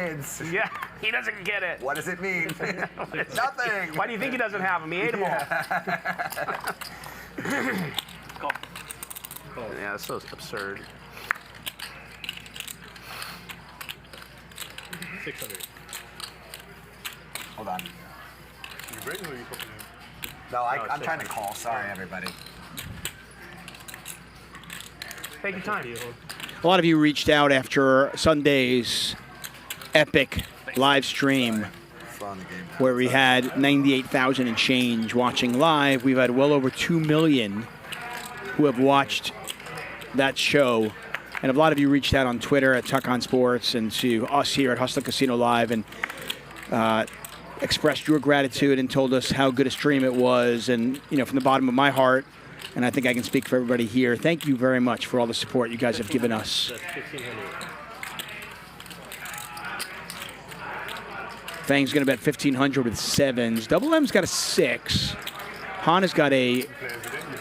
kids. Yeah, he doesn't get it. What does it mean? Nothing. Why do you think he doesn't have them? He ate them all. Call. Yeah, that's so absurd. 600. Hold on. You breaking or you poking him? No, I'm trying to call. Sorry, everybody. Take your time. A lot of you reached out after Sunday's epic live stream where we had 98,000 and change watching live. We've had well over 2 million who have watched that show. And a lot of you reached out on Twitter at Tuck on Sports and to us here at Hustler Casino Live and expressed your gratitude and told us how good a stream it was. And, you know, from the bottom of my heart, and I think I can speak for everybody here, thank you very much for all the support you guys have given us. Fang's going to bet 1,500 with sevens. Double M's got a 6. Han has got a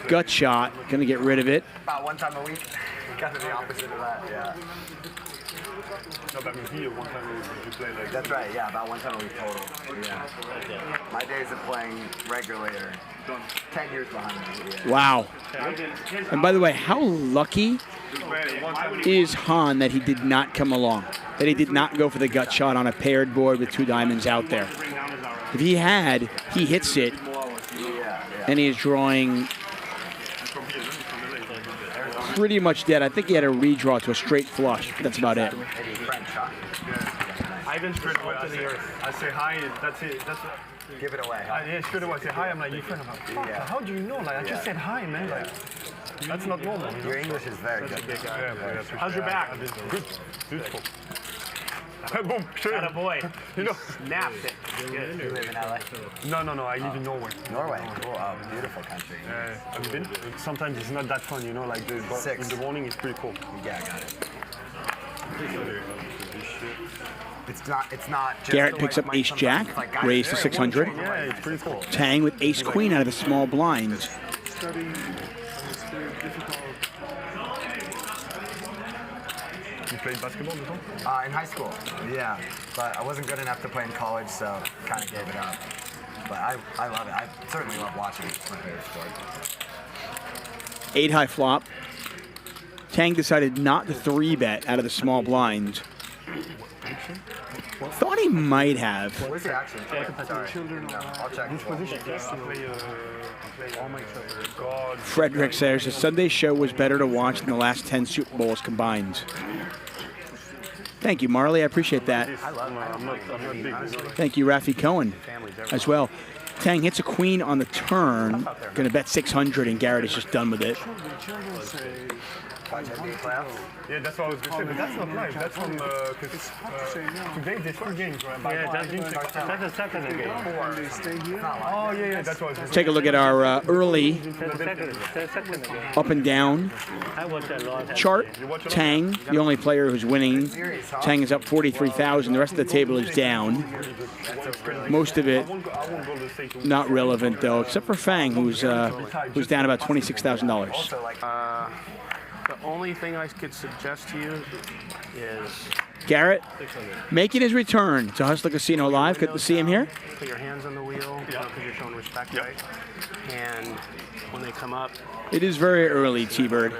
gut shot. Going to get rid of it. About one time a week. Kind of the opposite of that, yeah. No, that means here one time a week you play like. That's right, yeah, about one time a week total. Yeah. My days of playing regularly are 10 years behind me. Yeah. Wow. And by the way, how lucky is Han that he did not come along? That he did not go for the gut shot on a paired board with 2 diamonds out there. If he had, he hits it, and he is drawing pretty much dead. I think he had a redraw to a straight flush. That's about it. Ivan straight away to the earth. I say hi, that's it. That's it. Give it away. Yeah, straight away I say hi. I'm like, you friend. I'm like, fuck, how do you know? Like, I just said hi, man. Like, that's not normal. Your English is very good. Yeah, How's your back? Good. Beautiful. Boom. Atta boy. You know, snapped it. Good. You live in LA? No. I live in Norway. Norway. Cool. Oh, beautiful country. Have you been? Sometimes it's not that fun, you know. Like in the morning, it's pretty cool. Yeah, I got it. It's not just Garrett picks up ace jack, raised to 600. Yeah, it's pretty cool. Tang with ace queen out of the small blind. You played basketball before? In high school, yeah. But I wasn't good enough to play in college, so kind of gave it up. But I love it. I certainly love watching it. It's my favorite sport. 8 high flop. Tang decided not to 3-bet out of the small blind. Thought he might have. Where's the action? Sorry. No, I'll check. Which position? I play all my God. Frederick says the Sunday show was better to watch than the last 10 Super Bowls combined. Thank you, Marley. I appreciate that. I love it. I'm not big. Thank you, Rafi Cohen, as well. Tang hits a queen on the turn. Going to bet 600, and Garrett is just done with it. Yeah, that's what I was going to say, but that's not live. That's on, because today there's 2 games, right? Yeah, that's the second game. Oh, yeah, that's what I was going to say. Take a look at our early up and down chart. Tang, the only player who's winning. Tang is up 43,000. The rest of the table is down. Most of it not relevant, though, except for Fang, who's down about $26,000. The only thing I could suggest to you is Garrett making his return to Hustler Casino Live. Good to see him here. put your hands on the wheel because you're showing respect, right? And when they come up, it is very early, T-Bird.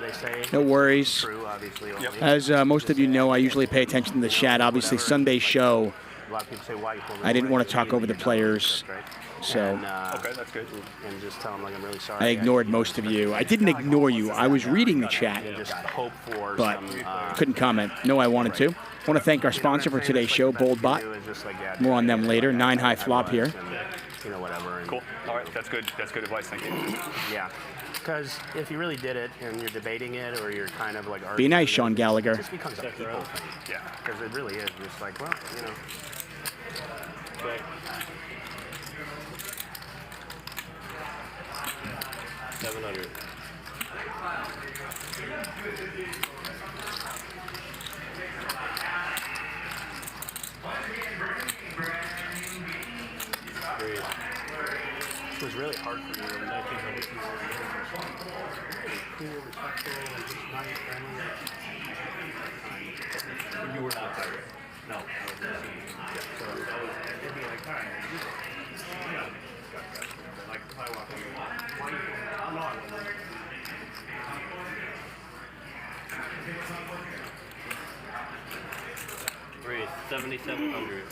No worries. true, obviously. As most of you know, I usually pay attention to the chat. Obviously, Sunday show, A lot of people say, why you pulled I didn't want to talk over the players. So Okay, that's good. And just tell them, like, I'm really sorry. I ignored most of you. I didn't ignore you. I was reading the chat, And just hope for but some, couldn't comment. No, I wanted to. I want to thank our sponsor for today's show, BoldBot. More on them later. 9 high flop here. You know, whatever. Cool. All right, that's good. That's good advice. Thank you. Yeah. Because if you really did it and you're debating it or you're kind of like... Be nice, Sean Gallagher. It just becomes a people thing. Yeah. Because it really is just like, well, you know... Okay. 700. It was really hard for me when 1900 You were not tired. No. So it'd be like, all right. Race 7,700.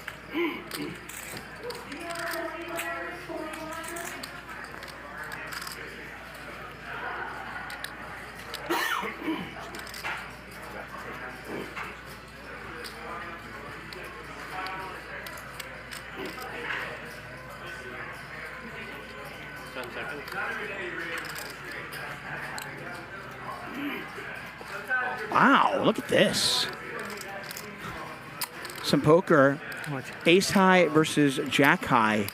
Wow, look at this. Some poker. Ace high versus jack high.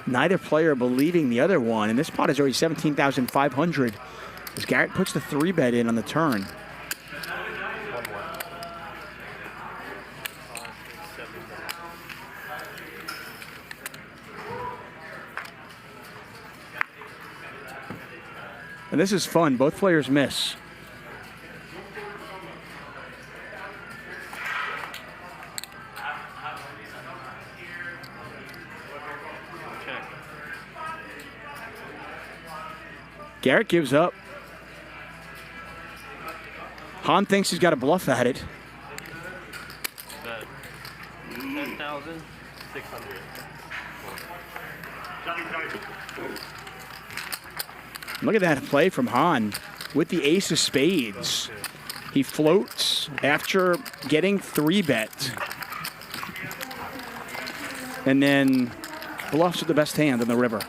Neither player believing the other one. And this pot is already 17,500 as Garrett puts the 3-bet in on the turn. And this is fun. Both players miss. Garrett gives up. Hahn thinks he's got a bluff at it. 10,600. Look at that play from Hahn with the ace of spades. He floats after getting 3-bet. And then bluffs with the best hand on the river.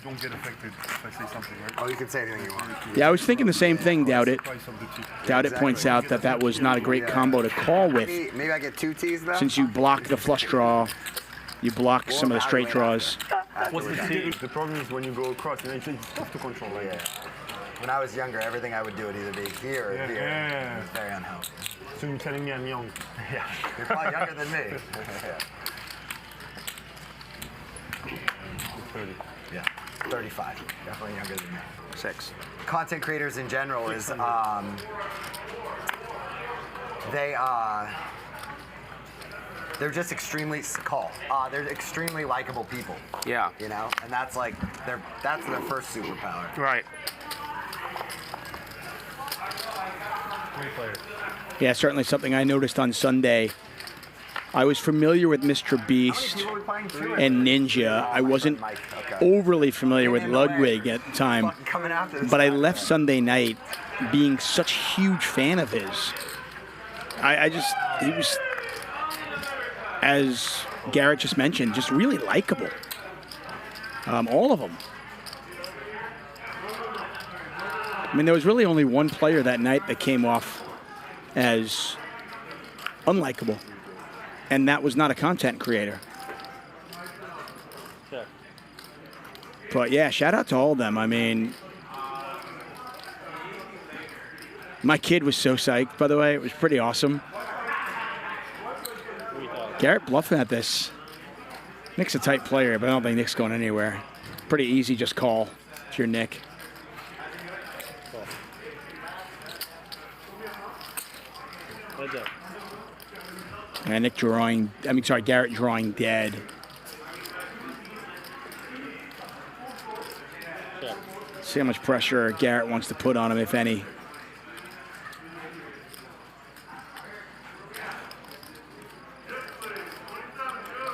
Don't get affected if I say something, right? Oh, you can say anything you want. Yeah, I was thinking the same thing, Doubt It. Price of the tee. Doubt It points out that that was not a great combo to call with. Maybe I get 2 tees though. Since you block the flush draw, you block some of the straight draws. What's the tee? The problem is when you go across, it's tough to control. Like, Yeah. When I was younger, everything I would do would either be here or here. Yeah. It was very unhealthy. So you're telling me I'm young? Yeah. You're probably younger than me. 30. Yeah. 35. Definitely younger than me. 6. Content creators in general is they're just extremely they're extremely likable people. Yeah. You know, and that's like that's their first superpower. Right. Yeah, certainly something I noticed on Sunday. I was familiar with Mr. Beast and Ninja. I wasn't overly familiar with Ludwig at the time. Coming after this But I guy. left Sunday night being such a huge fan of his. He was, as Garrett just mentioned, just really likable. All of them. I mean, there was really only one player that night that came off as unlikable, and that was not a content creator. Sure. But yeah, shout out to all of them. I mean, my kid was so psyched, by the way. It was pretty awesome. Garrett bluffing at this. Nick's a tight player, but I don't think Nick's going anywhere. Pretty easy, just call if you're Nick. And Garrett drawing dead. See how much pressure Garrett wants to put on him, if any.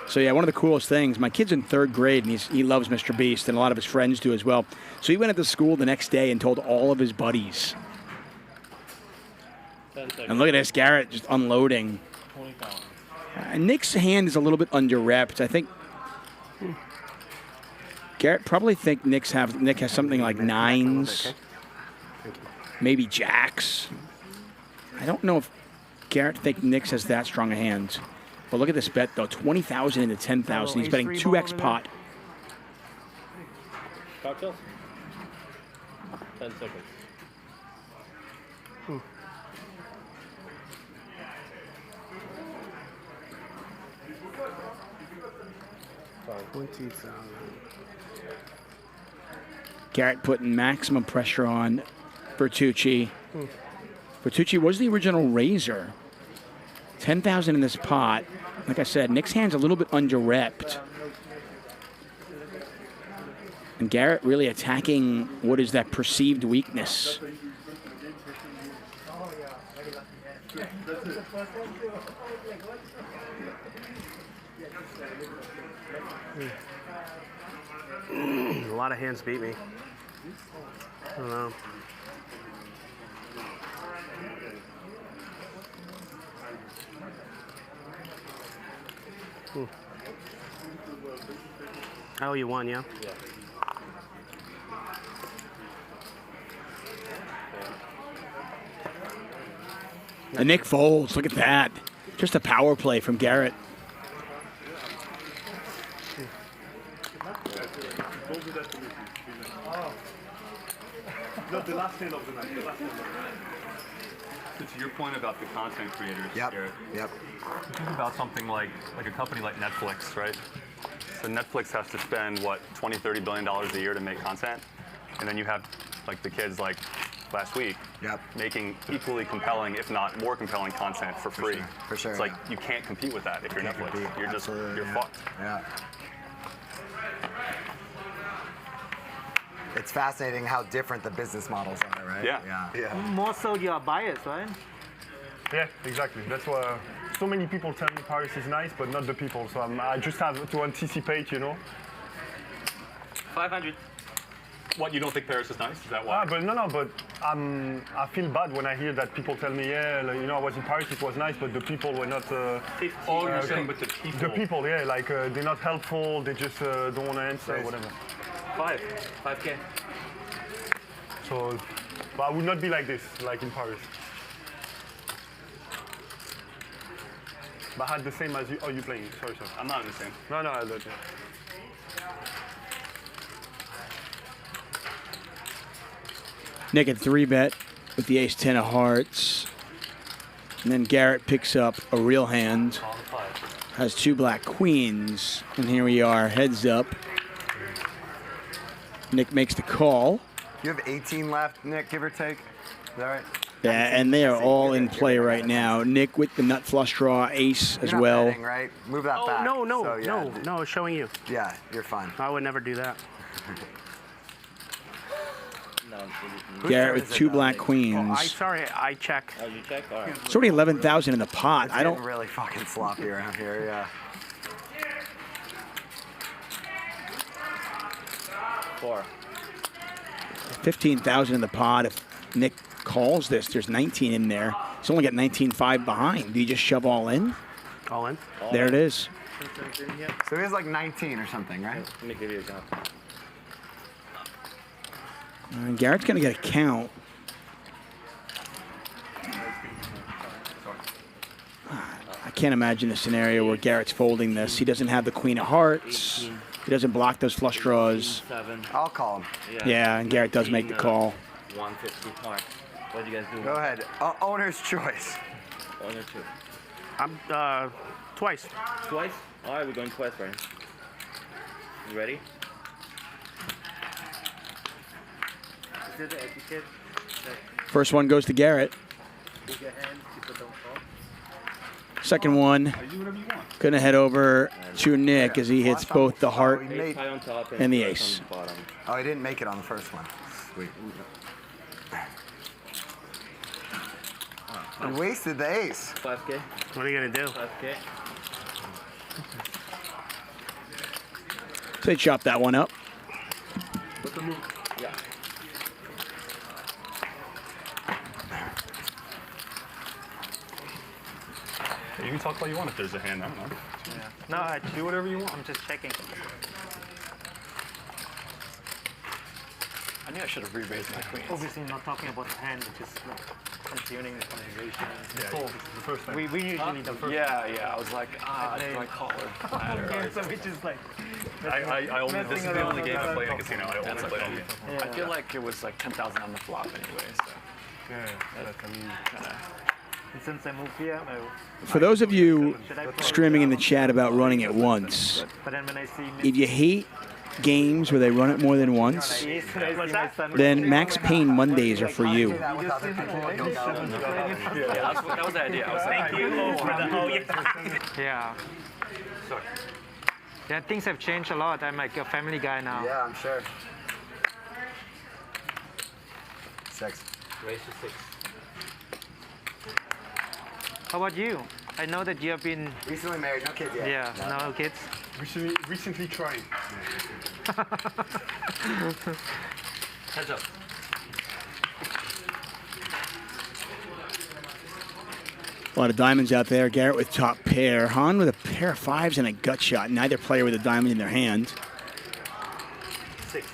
So yeah, one of the coolest things, my kid's in 3rd grade and he loves Mr. Beast, and a lot of his friends do as well. So he went into school the next day and told all of his buddies. And look at this, Garrett just unloading. Nick's hand is a little bit under-repped. I think Garrett probably think Nick has something like 9s, maybe jacks. I don't know if Garrett think Nick has that strong a hand. But look at this bet though, 20,000 into 10,000. He's betting 2x pot. Cocktails? 10 seconds. Garrett putting maximum pressure on Bertucci. Bertucci was the original raiser. 10,000 in this pot. Like I said, Nick's hand's a little bit under-repped. And Garrett really attacking what is that perceived weakness. A lot of hands beat me. I don't know. Oh, you won, yeah? Yeah. And Nick folds. Look at that. Just a power play from Garrett. The last hand of the night. To your point about the content creators, Yep. Garrett, Yep. think about something like a company like Netflix, right? So Netflix has to spend what, 20, 30 billion dollars a year to make content, and then you have like the kids like last week Yep. making equally compelling, if not more compelling, content for free. For sure, It's like yeah. you can't compete with that if you're Can't Netflix. compete. You're Absolutely, you're yeah. fucked. Yeah. It's fascinating how different the business models are, right? Yeah. Yeah. More so you are biased, right? Yeah, exactly. That's why so many people tell me Paris is nice, but not the people. So I just have to anticipate, you know. 500. What, you don't think Paris is nice? Is that why? But but I feel bad when I hear that people tell me, yeah, like, you know, I was in Paris, it was nice, but the people were not. Oh, you're saying, but the people. The people, yeah, like they're not helpful. They just don't want to answer, whatever. 5K. So, but I would not be like this, like in Paris. But I had the same as you. Oh, you playing? Sorry. I'm not in the same. No, I don't. Nick at 3-bet with the ace-10 of hearts. And then Garrett picks up a real hand. Has two black queens. And here we are, heads up. Nick makes the call. You have 18 left, Nick, give or take. Is that right? Yeah, and they are all in play right now. Nick with the nut flush draw, ace as You're not well. betting, right? Move that Oh, back. no, So, yeah, no, showing you. Yeah, you're fine. I would never do that. Garrett with two black queens. I check. Oh, you check? All right. It's already 11,000 in the pot. It's I don't. getting really fucking sloppy around here, yeah. 4. 15,000 in the pot. If Nick calls this, there's 19 in there. He's only got 19.5 behind. Do you just shove all in? All in. There it is. So he has like 19 or something, right? Let me give you a count. And Garrett's going to get a count. I can't imagine a scenario where Garrett's folding this. He doesn't have the queen of hearts. He doesn't block those flush draws. 7. I'll call him. Yeah, and Garrett does make the call. 150. All right. What do you guys do? Go ahead. Owner's choice. 1 or 2. I'm twice. Twice? All right, we're going twice, Brian. You ready? Is it the etiquette? First one goes to Garrett. Big your hands, people don't call. Second one Do whatever you want. going to head over to Nick as he hits both the heart. He made, High on top And the flush ace. on the bottom. oh, he didn't make it on the first one. Sweet. He wasted the ace. 5K. What are you gonna do? 5K. So they chop that one up. What's the move? Yeah. You can talk all you want if there's a hand. I don't know. No, I Do whatever you want. I'm just checking. I knew I should have re-raised my queens. Obviously, not talking about the hand, which is like continuing the conversation. The first time. We usually don't. Yeah. I was like, do I call or flat or? So which is like. I only, this is the only game I play in a casino. I only That's play okay. on the I feel like it was like 10,000 on the flop anyway, so Yeah, I mean, kinda. And since I moved here, For those of you should I play? streaming in the chat about running at once, But then when I see if you hate games where they run it more than once, then Max Payne Mondays are for you. Yeah, that was the idea. I was thank you for the whole. Yeah. Sorry. Yeah, things have changed a lot. I'm like a family guy now. Yeah, I'm sure. 6. Raise to 6. How about you? I know that you have been, Recently married, no kids yet. yeah, no kids. Recently trying. Heads up. A lot of diamonds out there. Garrett with top pair. Han with a pair of 5s and a gut shot. Neither player with a diamond in their hand. 6.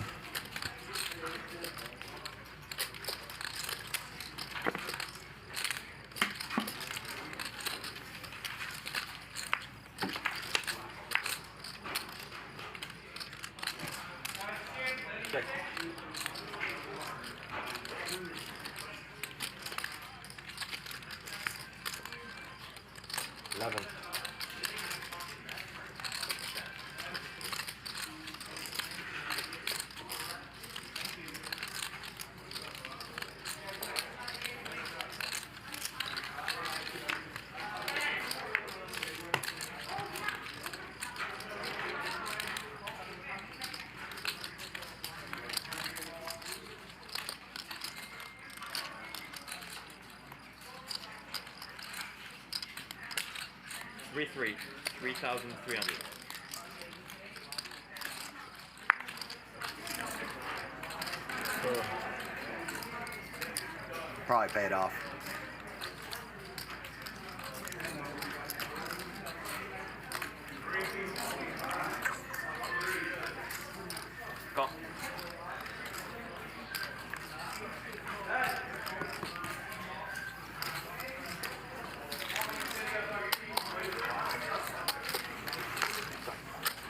Check. 11. Three. 3,300. Probably paid off. Go.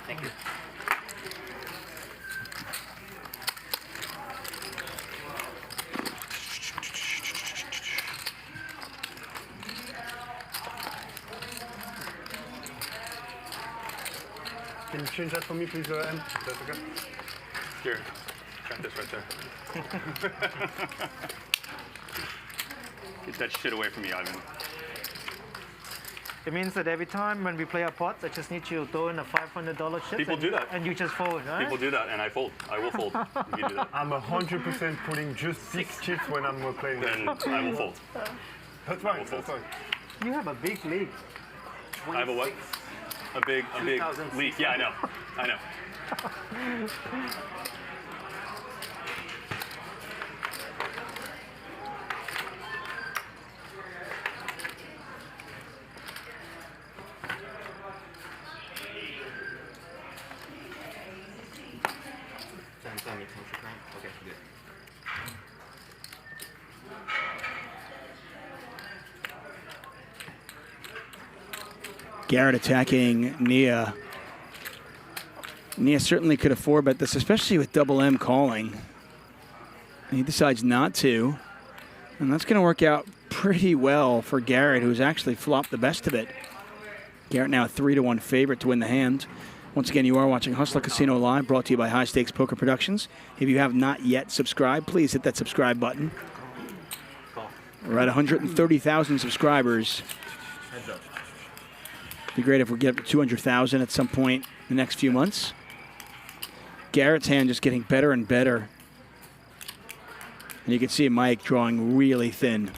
Thank you. Can you change that for me, please, M? Is that okay? Here, got this right there. Get that shit away from me, Ivan. It means that every time when we play our pots, I just need you to throw in a $500 chip. People do that. And you just fold, right? People do that, and I fold. I will fold if you do that. I'm 100% pulling just 6 chips when I'm playing. Then I will fold. That's fine. That's fine. You have a big league. I have a what? A big leak. Yeah, I know. I know. Okay, good. Garrett attacking Nia. Nia certainly could afford bet this, especially with double M calling. He decides not to. And that's going to work out pretty well for Garrett, who's actually flopped the best of it. Garrett now a 3-1 favorite to win the hand. Once again, you are watching Hustler Casino Live, brought to you by High Stakes Poker Productions. If you have not yet subscribed, please hit that subscribe button. We're at 130,000 subscribers. Heads up. Be great if we get up to 200,000 at some point in the next few months. Garrett's hand just getting better and better. And you can see Mike drawing really thin.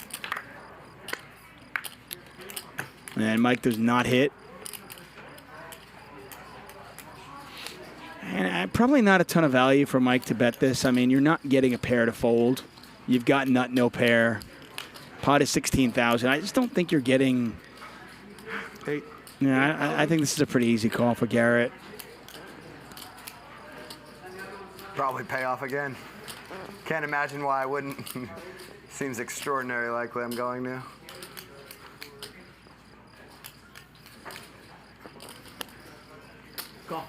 And Mike does not hit. And probably not a ton of value for Mike to bet this. I mean, you're not getting a pair to fold. You've got nut, no pair. Pot is 16,000. I just don't think you're getting... Yeah, I think this is a pretty easy call for Garrett. Probably pay off again. Can't imagine why I wouldn't. Seems extraordinarily likely I'm going to. Go.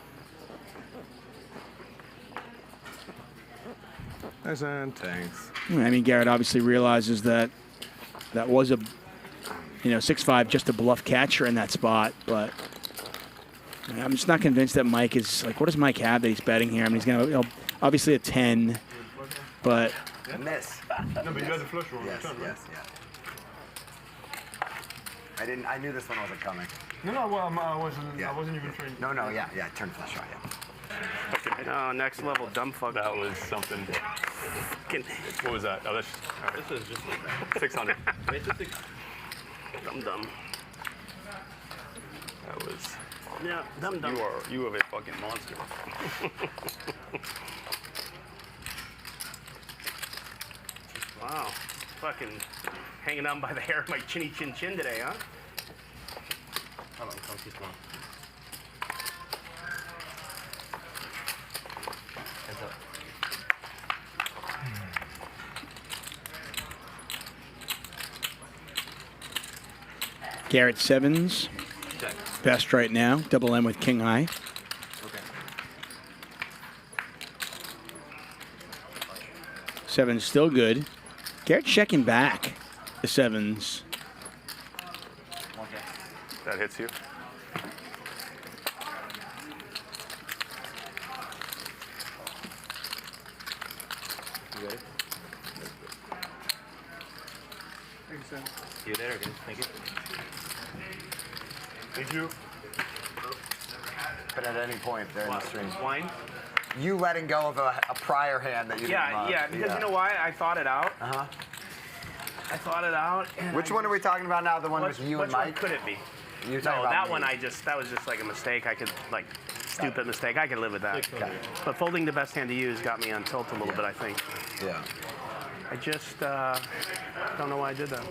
Thanks. I mean, Garrett obviously realizes that that was a, 6-5, just a bluff catcher in that spot, but I'm just not convinced that Mike is like. What does Mike have that he's betting here? I mean, he's gonna obviously a 10, but A miss. No, but you had the flush draw. Yes, Return, right? yes. I knew this one wasn't coming. No, well, I wasn't even trying. No, yeah, turn flush shot, yeah. Oh, next level dumb fuck. That was something. Fucking What was that? Oh, that's This is just 600. it's just dumb. That was. Yeah, dumb. You have a fucking monster. Wow. Fucking hanging on by the hair of my chinny chin chin today, huh? Hold on, come this one. Heads up. Garrett Sevens, Check. best right now. Double M with king high. Okay. Sevens still good. Garrett checking back the sevens. That hits you. You ready? See you later again. Thank you. Thank you. But at any point during the stream, Wine? you letting go of a prior hand that you didn't love. Yeah, because you know why? I thought it out. Uh-huh. I thought it out. And Which one are we talking about now? The one with you and which one Mike? could it be? You're talking No, about that me. one that was just like a mistake. I could, like, stupid mistake. I could live with that. Okay. But folding the best hand to use got me on tilt a little bit, I think. Yeah. I just don't know why I did that.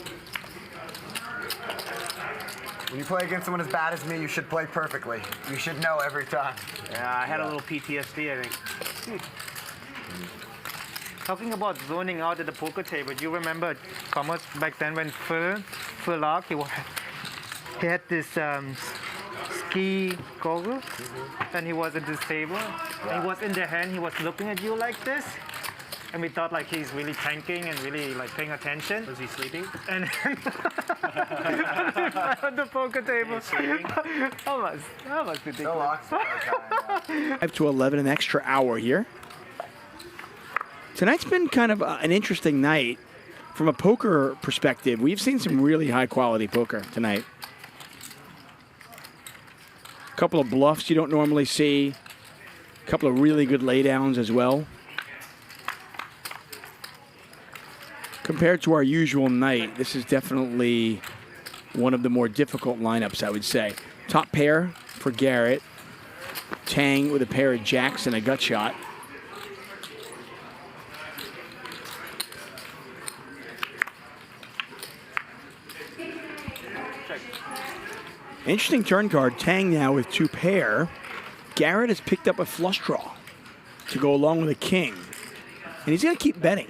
When you play against someone as bad as me, you should play perfectly. You should know every time. Yeah, I had a little PTSD, I think. Talking about zoning out at the poker table, you remember Commerce back then when Phil Lark, he had this ski goggles, and he was at this table. And he was in the hand, he was looking at you like this. And we thought like he's really tanking and really like paying attention. Was he sleeping? And on the poker table. That was ridiculous. No locks. 5 to 11, an extra hour here. Tonight's been kind of an interesting night from a poker perspective. We've seen some really high quality poker tonight. A couple of bluffs you don't normally see. A couple of really good laydowns as well. Compared to our usual night, this is definitely one of the more difficult lineups, I would say. Top pair for Garrett. Tang with a pair of jacks and a gut shot. Interesting turn card. Tang now with two pair. Garrett has picked up a flush draw to go along with a king. And he's going to keep betting.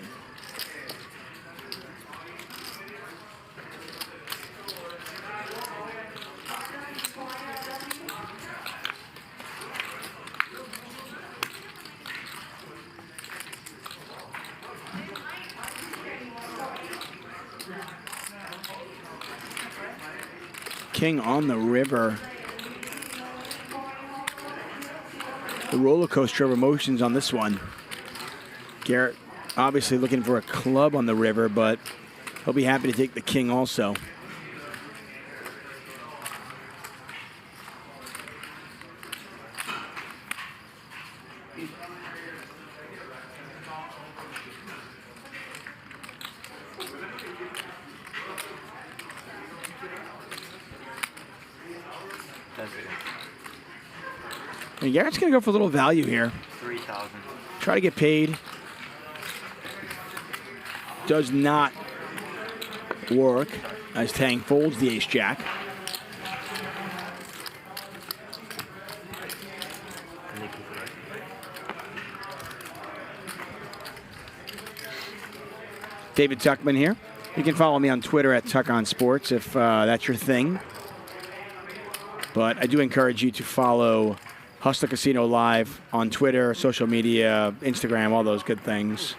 King on the river. The roller coaster of emotions on this one. Garrett obviously looking for a club on the river, but he'll be happy to take the king also. And Garrett's going to go for a little value here. 3,000. Try to get paid. Does not work as Tang folds the ace-jack. David Tuckman here. You can follow me on Twitter at TuckOnSports if that's your thing. But I do encourage you to follow Hustler Casino Live on Twitter, social media, Instagram, all those good things.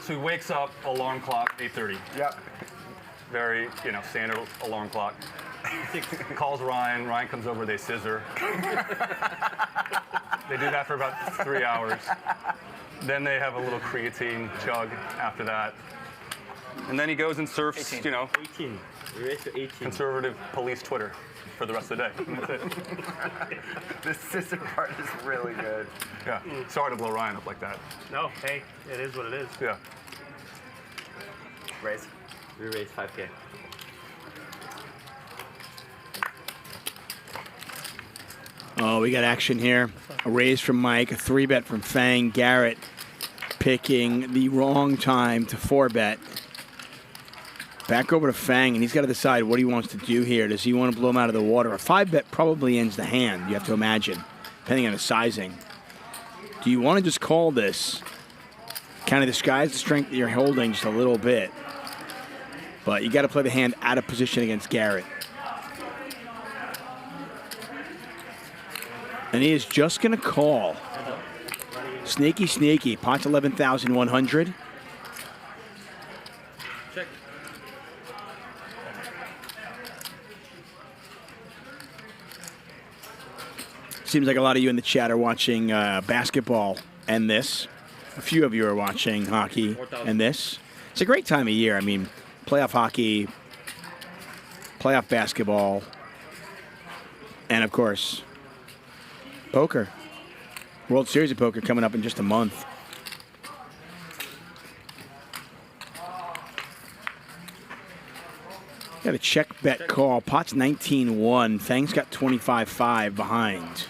So he wakes up, alarm clock, 8:30. Yep. Very, standard alarm clock. calls Ryan. Ryan comes over. They scissor. They do that for about 3 hours. Then they have a little creatine chug after that. And then he goes and surfs, 18. 18. We raised to 18. conservative police Twitter for the rest of the day. And that's it. The scissor part is really good. Yeah. Sorry to blow Ryan up like that. No, hey, it is what it is. Yeah. Raise. We raised 5K. Oh, we got action here. A raise from Mike, a 3-bet from Fang. Garrett picking the wrong time to 4-bet. Back over to Fang, and he's got to decide what he wants to do here. Does he want to blow him out of the water? A 5-bet probably ends the hand, you have to imagine, depending on the sizing. Do you want to just call this? Kind of disguise the strength that you're holding just a little bit. But you got to play the hand out of position against Garrett. And he is just going to call. Sneaky, sneaky. Pot's 11,100. Check. Seems like a lot of you in the chat are watching basketball and this. A few of you are watching hockey and this. It's a great time of year. I mean, playoff hockey, playoff basketball, and of course, poker. World Series of Poker coming up in just a month. Got a check bet call. Pot's 19-1. Fang's got 25-5 behind.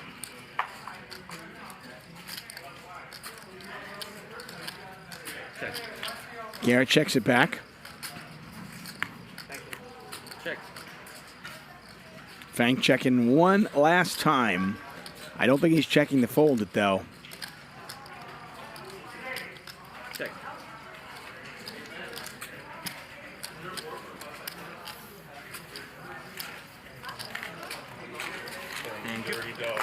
Check. Garrett checks it back. Check. Fang checking one last time. I don't think he's checking to fold it, though. Check. Dirty dog.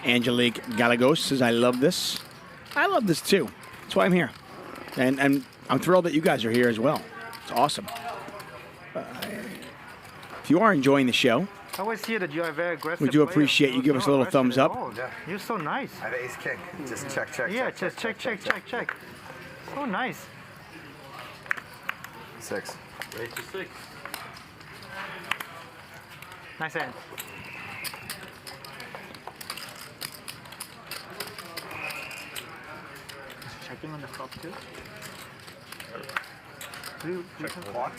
Angelique Galagos says, I love this. I love this, too. That's why I'm here. And I'm thrilled that you guys are here as well. It's awesome. If you are enjoying the show, I always hear that you are a very aggressive. we do player. appreciate you give us a little thumbs up. Oh, you're so nice. I have ace king. Just check. Yeah, just check. So nice. 6. Raised to 6. Nice hand. Checking on the flop too. Block?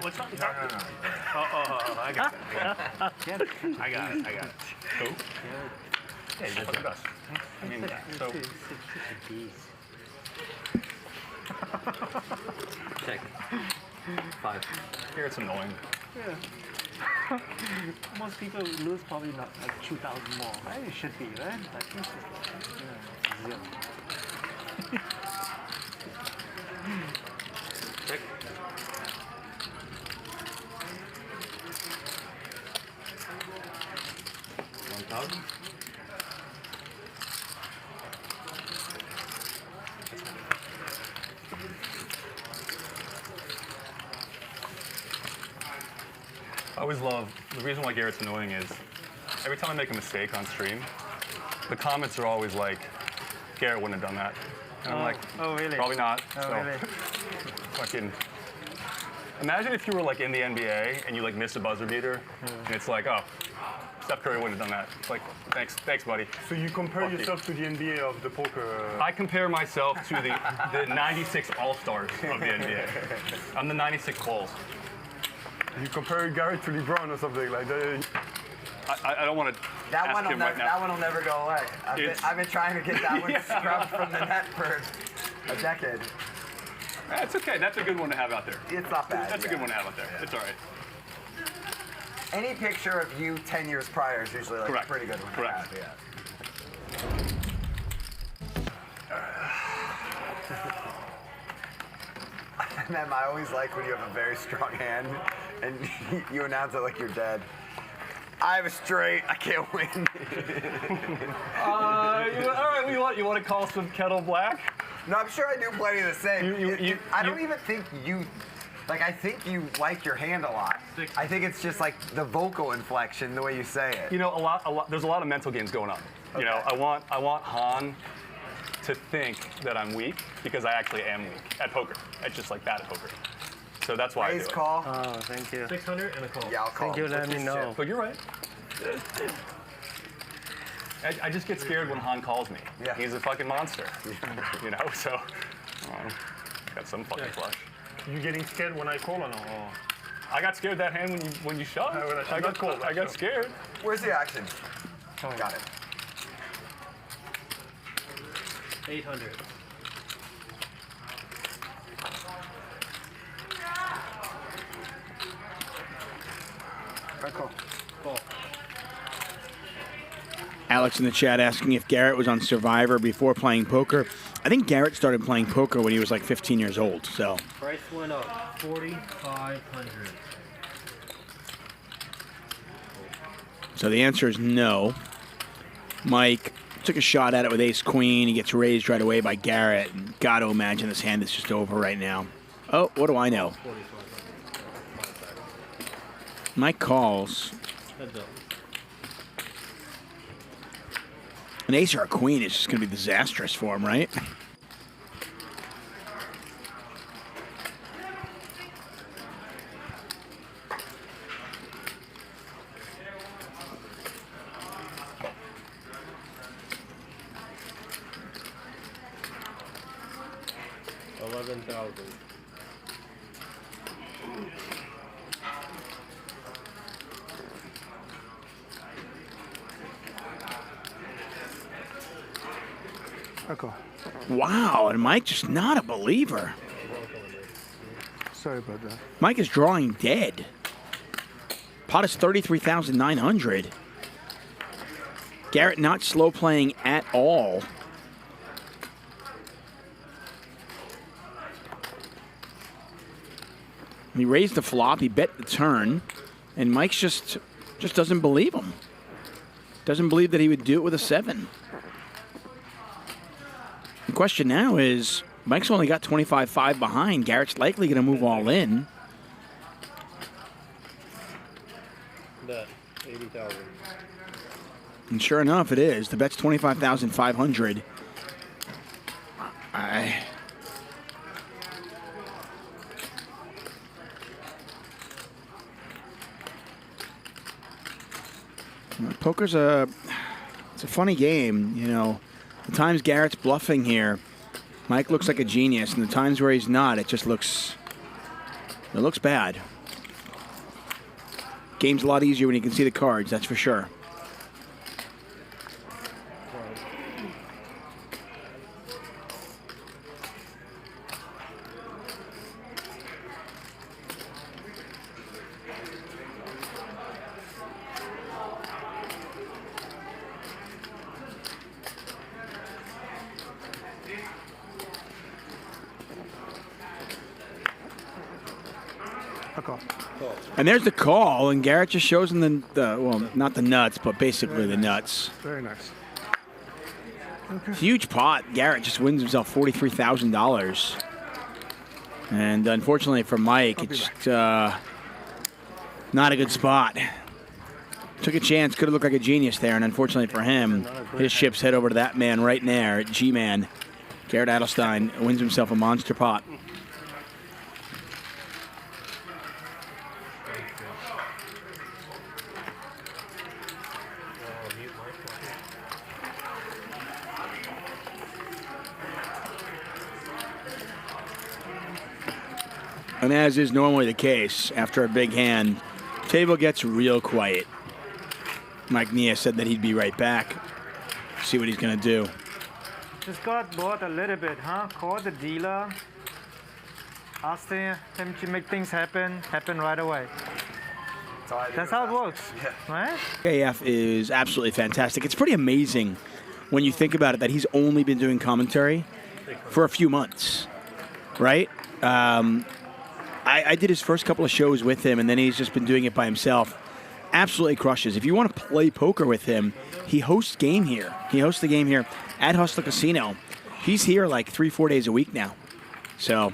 What's up? No. Oh, I got it. I got it. Who? Yeah, you look at us. I mean, so Check. 5. here it's annoying. Most people lose probably not like 2,000 more, right? It should be, right? Like this is zero. Check. $1,000. I always love, the reason why Garrett's annoying is every time I make a mistake on stream, the comments are always like, Garrett wouldn't have done that. And I'm like, Oh, really? probably not. Oh, So, really? fucking, imagine if you were like in the NBA and you like missed a buzzer beater, and it's like, oh, Steph Curry wouldn't have done that. It's like, thanks, buddy. So you compare Fuck you. yourself to the NBA of the poker. I compare myself to the 96 All-Stars of the NBA. I'm the 96 Bulls. You compare Garrett to LeBron or something like that. I don't want to That ask one will him right never. now. That one will never go away. I've been trying to get that one scrubbed from the net for a decade. It's okay. That's a good one to have out there. It's not bad. That's a good one to have out there. It's all right. Any picture of you 10 years prior is usually like Correct. a pretty good one. Correct. To have, yeah. Man, I always like when you have a very strong hand and you announce it like you're dead. I have a straight. I can't win. All right, you want to call some Kettle Black? No, I'm sure I do plenty of the same. I don't even think you. Like, I think you like your hand a lot. I think it's just like the vocal inflection, the way you say it. You know, a lot. There's a lot of mental games going on. Okay. You know, I want Han to think that I'm weak because I actually am weak at poker. It's just like bad at poker. So that's why I do Raise it. call. Oh, thank you. 600 and a call. Yeah, I'll call. Thank you, let me know. But you're right. I just get scared when Han calls me. Yeah. He's a fucking monster. You know, so got some fucking flush. You getting scared when I call or no? Or? I got scared that hand when you shoved. When I shoved, I that's cool, got that's scared. Where's the action? Got it. 800. I call. Call. Alex in the chat asking if Garrett was on Survivor before playing poker. I think Garrett started playing poker when he was like 15 years old. So Price went up. 4,500. So the answer is no. Mike took a shot at it with ace queen. He gets raised right away by Garrett. Got to imagine this hand is just over right now. Oh, what do I know? Mike calls. Heads up. An ace or a queen is just going to be disastrous for him, right? $11,000. I call. Wow, and Mike just not a believer. Sorry about that. Mike is drawing dead. Pot is 33,900. Garrett not slow playing at all. He raised the flop, he bet the turn, and Mike's just doesn't believe him. Doesn't believe that he would do it with a 7. The question now is, Mike's only got 25-5 behind. Garrett's likely going to move all in. Bet. 80,000. And sure enough, it is. The bet's 25,500. Poker's it's a funny game, you know. The times Garrett's bluffing here, Mike looks like a genius, and the times where he's not, it looks bad. Game's a lot easier when you can see the cards, that's for sure. And there's the call, and Garrett just shows him the well, not the nuts, but basically the nuts. Very nice. Huge pot. Garrett just wins himself $43,000. And unfortunately for Mike, it's just not a good spot. Took a chance, could have looked like a genius there, and unfortunately for him, his chips head over to that man right there, G-Man. Garrett Adelstein wins himself a monster pot. And as is normally the case, after a big hand, table gets real quiet. Mike Nia said that he'd be right back. See what he's going to do. Just got bored a little bit, huh? Call the dealer. Ask him to make things happen right away. That's how it works, right? AF is absolutely fantastic. It's pretty amazing when you think about it that he's only been doing commentary for a few months, right? I did his first couple of shows with him, and then he's just been doing it by himself. absolutely crushes. If you want to play poker with him, he hosts game here. He hosts the game here at Hustler Casino. He's here like 3-4 days a week now. So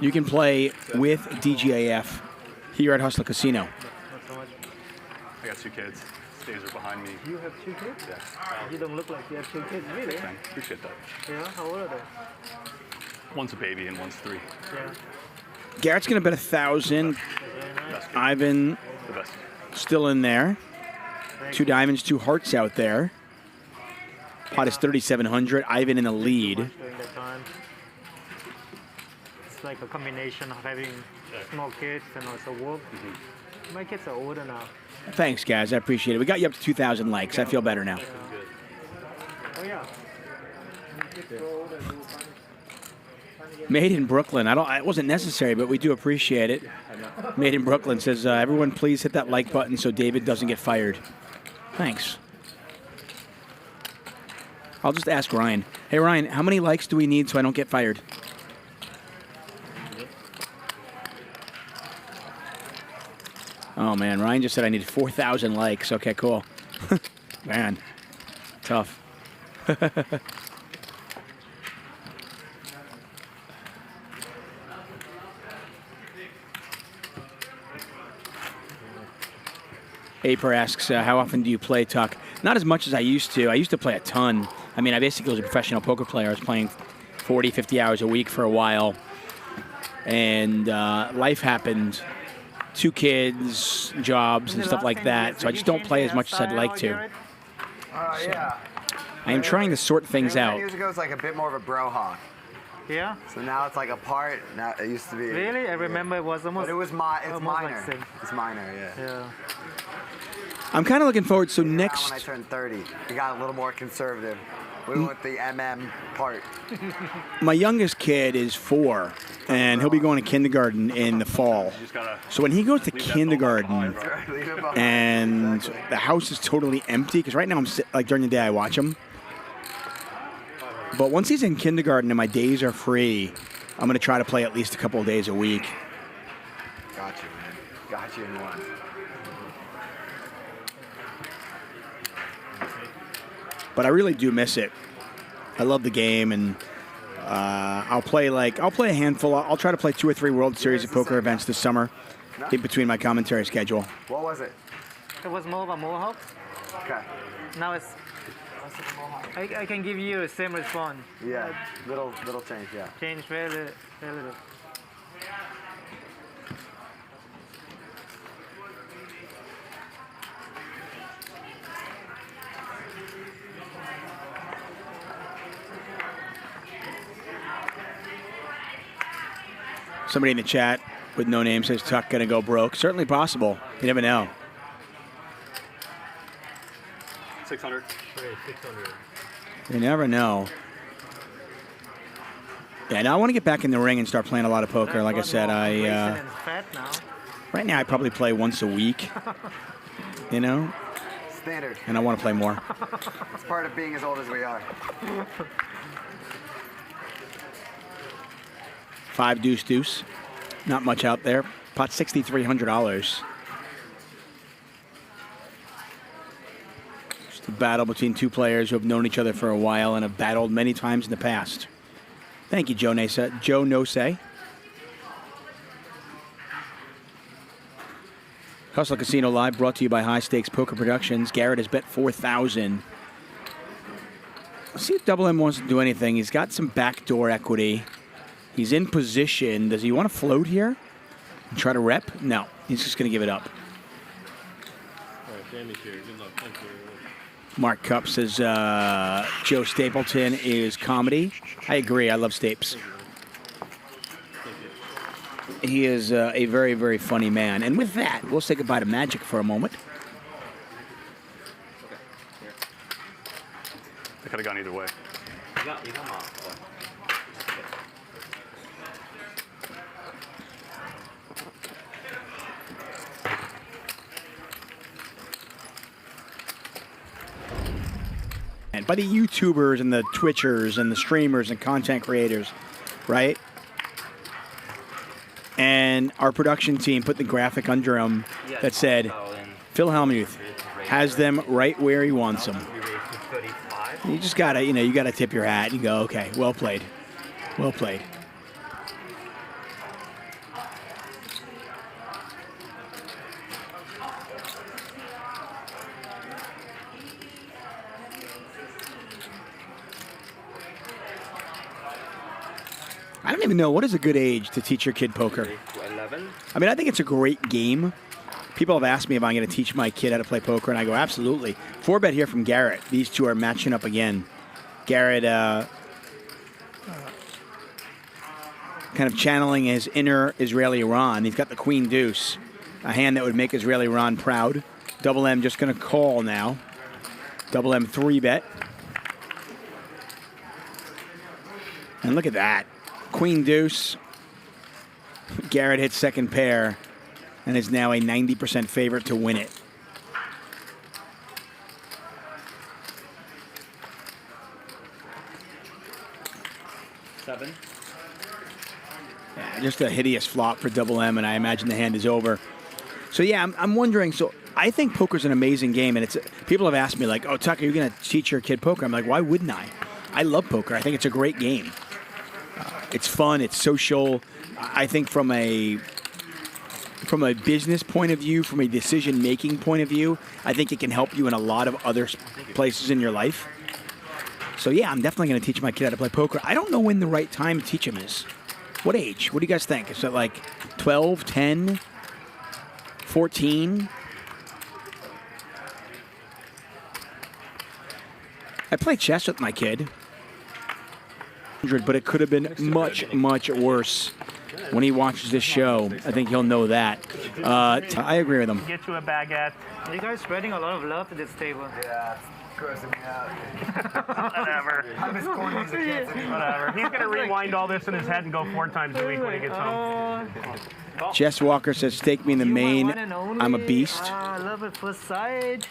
you can play with DGAF here at Hustler Casino. I got 2 kids. Staves are behind me. You have 2 kids? Yeah. You don't look like you have 2 kids, really? Thanks. Appreciate that. Yeah, how old are they? One's a baby and one's 3. Yeah. Garrett's going to bet 1,000. Best kid. Ivan The best. still in there. 2 diamonds, 2 hearts out there. Pot is 3,700. Ivan in the lead. During that time. It's like a combination of having small kids and also work. My kids are older now. Thanks, guys. I appreciate it. We got you up to 2,000 likes. I feel better now. Oh, yeah. Made in Brooklyn. It wasn't necessary, but we do appreciate it. Made in Brooklyn says, everyone please hit that like button so David doesn't get fired. Thanks. I'll just ask Ryan. Hey, Ryan, how many likes do we need so I don't get fired? Oh, man. Ryan just said I need 4,000 likes. Okay, cool. Man, tough. Aper asks, how often do you play, Tuck? Not as much as I used to. I used to play a ton. I mean, I basically was a professional poker player. I was playing 40, 50 hours a week for a while. And life happened. 2 kids, jobs, and stuff like that. So I just don't play as much as I'd like to. Yeah. I am trying to sort things 10 out. years ago, it was like a bit more of a bro hawk. Yeah? So now it's like a part. Now it used to be. Really? I remember it was almost. But it was it's almost minor. like same. It's minor, yeah. Yeah. I'm kind of looking forward. So Now when I next, turned 30, we got a little more conservative. We went with the MM part. my youngest kid is 4, and he'll be going to kindergarten in the fall. You just gotta So when he goes to leave that phone kindergarten, behind, bro. Leave it behind. and Exactly. the house is totally empty, because right now like during the day I watch him. But once he's in kindergarten and my days are free, I'm going to try to play at least a couple of days a week. Got you, man. Got you in one. But I really do miss it. I love the game, and I'll play a handful. I'll try to play 2 or 3 World Series of poker events this summer, in between my commentary schedule. What was it? It was more of a mohawk. Okay. Now it's. I can give you the same response. Yeah. Little change, yeah. Change very little. Somebody in the chat with no name says Tuck gonna go broke. Certainly possible. You never know. 600. You never know. Yeah, now I want to get back in the ring and start playing a lot of poker. Like I said, And fat now. right now I probably play once a week. You know, Standard. and I want to play more. It's part of being as old as we are. 5 deuce. Not much out there. Pot $6,300. Just a battle between 2 players who have known each other for a while and have battled many times in the past. Thank you, Joe Nose. Hustler Casino Live brought to you by High Stakes Poker Productions. Garrett has bet 4,000. Let's see if Double M wants to do anything. He's got some backdoor equity. He's in position. Does he want to float here and try to rep? No. He's just going to give it up. All right, Jamie's here. Good luck. Thank you. Mark Cup says Joe Stapleton is comedy. I agree. I love Stapes. He is a very, very funny man. And with that, we'll say goodbye to Magic for a moment. It could have gone either way. You got them off. And by the YouTubers and the Twitchers and the streamers and content creators, right? And our production team put the graphic under him that said Phil Hellmuth has them right where he wants them. You just gotta, you gotta tip your hat and go, okay, well played. Well played. I don't even know, what is a good age to teach your kid poker? 11. I mean, I think it's a great game. People have asked me if I'm going to teach my kid how to play poker, and I go, absolutely. 4-bet here from Garrett. These two are matching up again. Garrett kind of channeling his inner Israeli Ron. He's got the queen deuce, a hand that would make Israeli Ron proud. Double M just going to call now. Double M 3-bet. And look at that. Queen deuce. Garrett hits second pair and is now a 90% favorite to win it. Seven. Yeah, just a hideous flop for Double M, and I imagine the hand is over. So yeah, I'm wondering. So I think poker's an amazing game, and people have asked me like, "Oh, Tucker, you're going to teach your kid poker?" I'm like, why wouldn't I? I love poker. I think it's a great game. It's fun. It's social. I think from a business point of view, from a decision-making point of view, I think it can help you in a lot of other places in your life. So yeah, I'm definitely going to teach my kid how to play poker. I don't know when the right time to teach him is. What age? What do you guys think? Is it like 12, 10, 14? I play chess with my kid. But it could have been much, much worse. When he watches this show, I think he'll know that. I agree with him. Get you a baguette. You guys spreading a lot of love to this table. Yeah, it's grossing me out. Whatever. I'm as corny as a kid. Whatever. He's going to rewind all this in his head and go 4 times a week when he gets home. Jess Walker says, stake me in the main. I'm a beast. I love it for sight.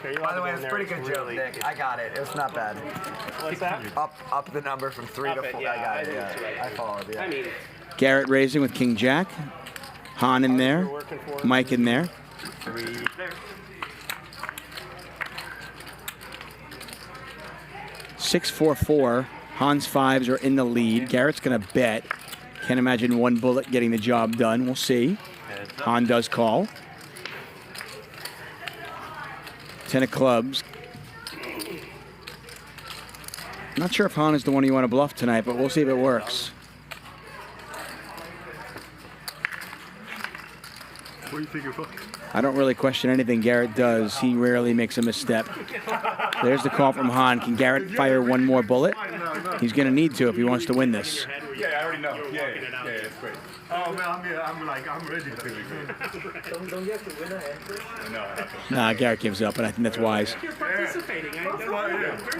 Okay, By the way, it's a pretty good joke, Nick. I got it. It was not bad. What's that? Up the number from 3 to 4. Yeah, I got it. Yeah. I followed. Yeah. I mean, Garrett raising with King Jack. Han in there. Mike in there. 3 there. 6-4-4. Han's 5s are in the lead. Garrett's going to bet. Can't imagine one bullet getting the job done. We'll see. Han does call. 10 of clubs. Not sure if Han is the one you want to bluff tonight, but we'll see if it works. What do you think about? I don't really question anything Garrett does. He rarely makes a misstep. There's the call from Han. Can Garrett fire one more bullet? He's going to need to if he wants to win this. Yeah, I already know. Yeah, it's great. Oh man, I'm ready to do it. Don't you have to win a hand first? No, I have to. Nah, Garrett gives up, and I think that's wise. You're participating.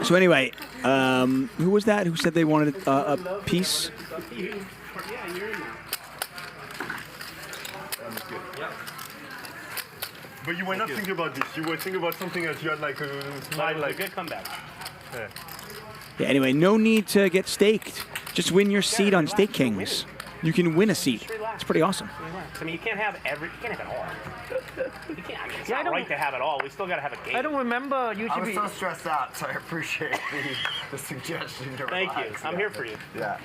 So anyway, who was that who said they wanted a piece? Yeah, you're in there. But you were not thinking about this. You were thinking about something else. You had like a smile, like Good comeback. Yeah. Yeah, anyway, no need to get staked. Just win your seat on Stake Kings. You can win a seat. It's pretty awesome. I mean, you can't have it all. You can't. I mean, it's not right to have it all. We still got to have a game. I don't remember you I should was be. so stressed out, so I appreciate the suggestion to Thank you. relax. I'm here for you. Yeah.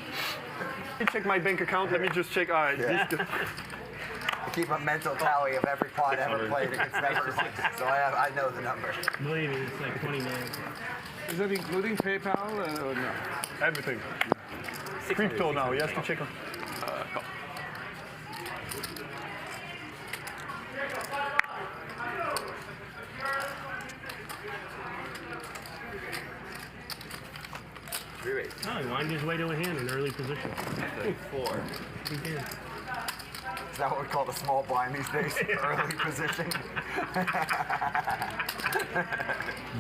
Let me check my bank account. Let me just check. All right. Yeah. This, I keep a mental tally of every pot ever played against members, so I know the number. Believe me, it's like 20 million. Is that including PayPal or no? everything. Crypto now. He has to check on. Oh, he wound his way to a hand in early position. 4. He did. Is that what we call the small blind these days? Early position.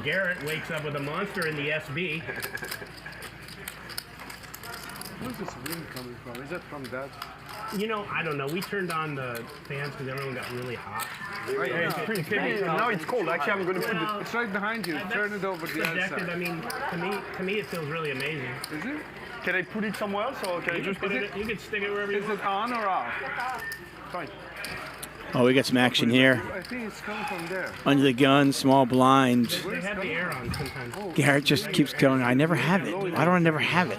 Garrett wakes up with a monster in the SB. Where's this wind coming from? Is that from that? You know, I don't know. We turned on the fans because everyone got really hot. Right Yeah, it's pretty cold. Now it's cold. Actually, I'm going to put the. It's right behind you. Turn it over to the other Subjective. I side. mean, to me, it feels really amazing. Is it? Can I put it somewhere else, or can I You just can, put it? you can stick it wherever you Is want. it on or off? Fine. Oh, we got some action here. I think it's coming from there. Under the gun, small blind. They have the air on sometimes. Garrett just keeps going, I never have it. Why do I never have it?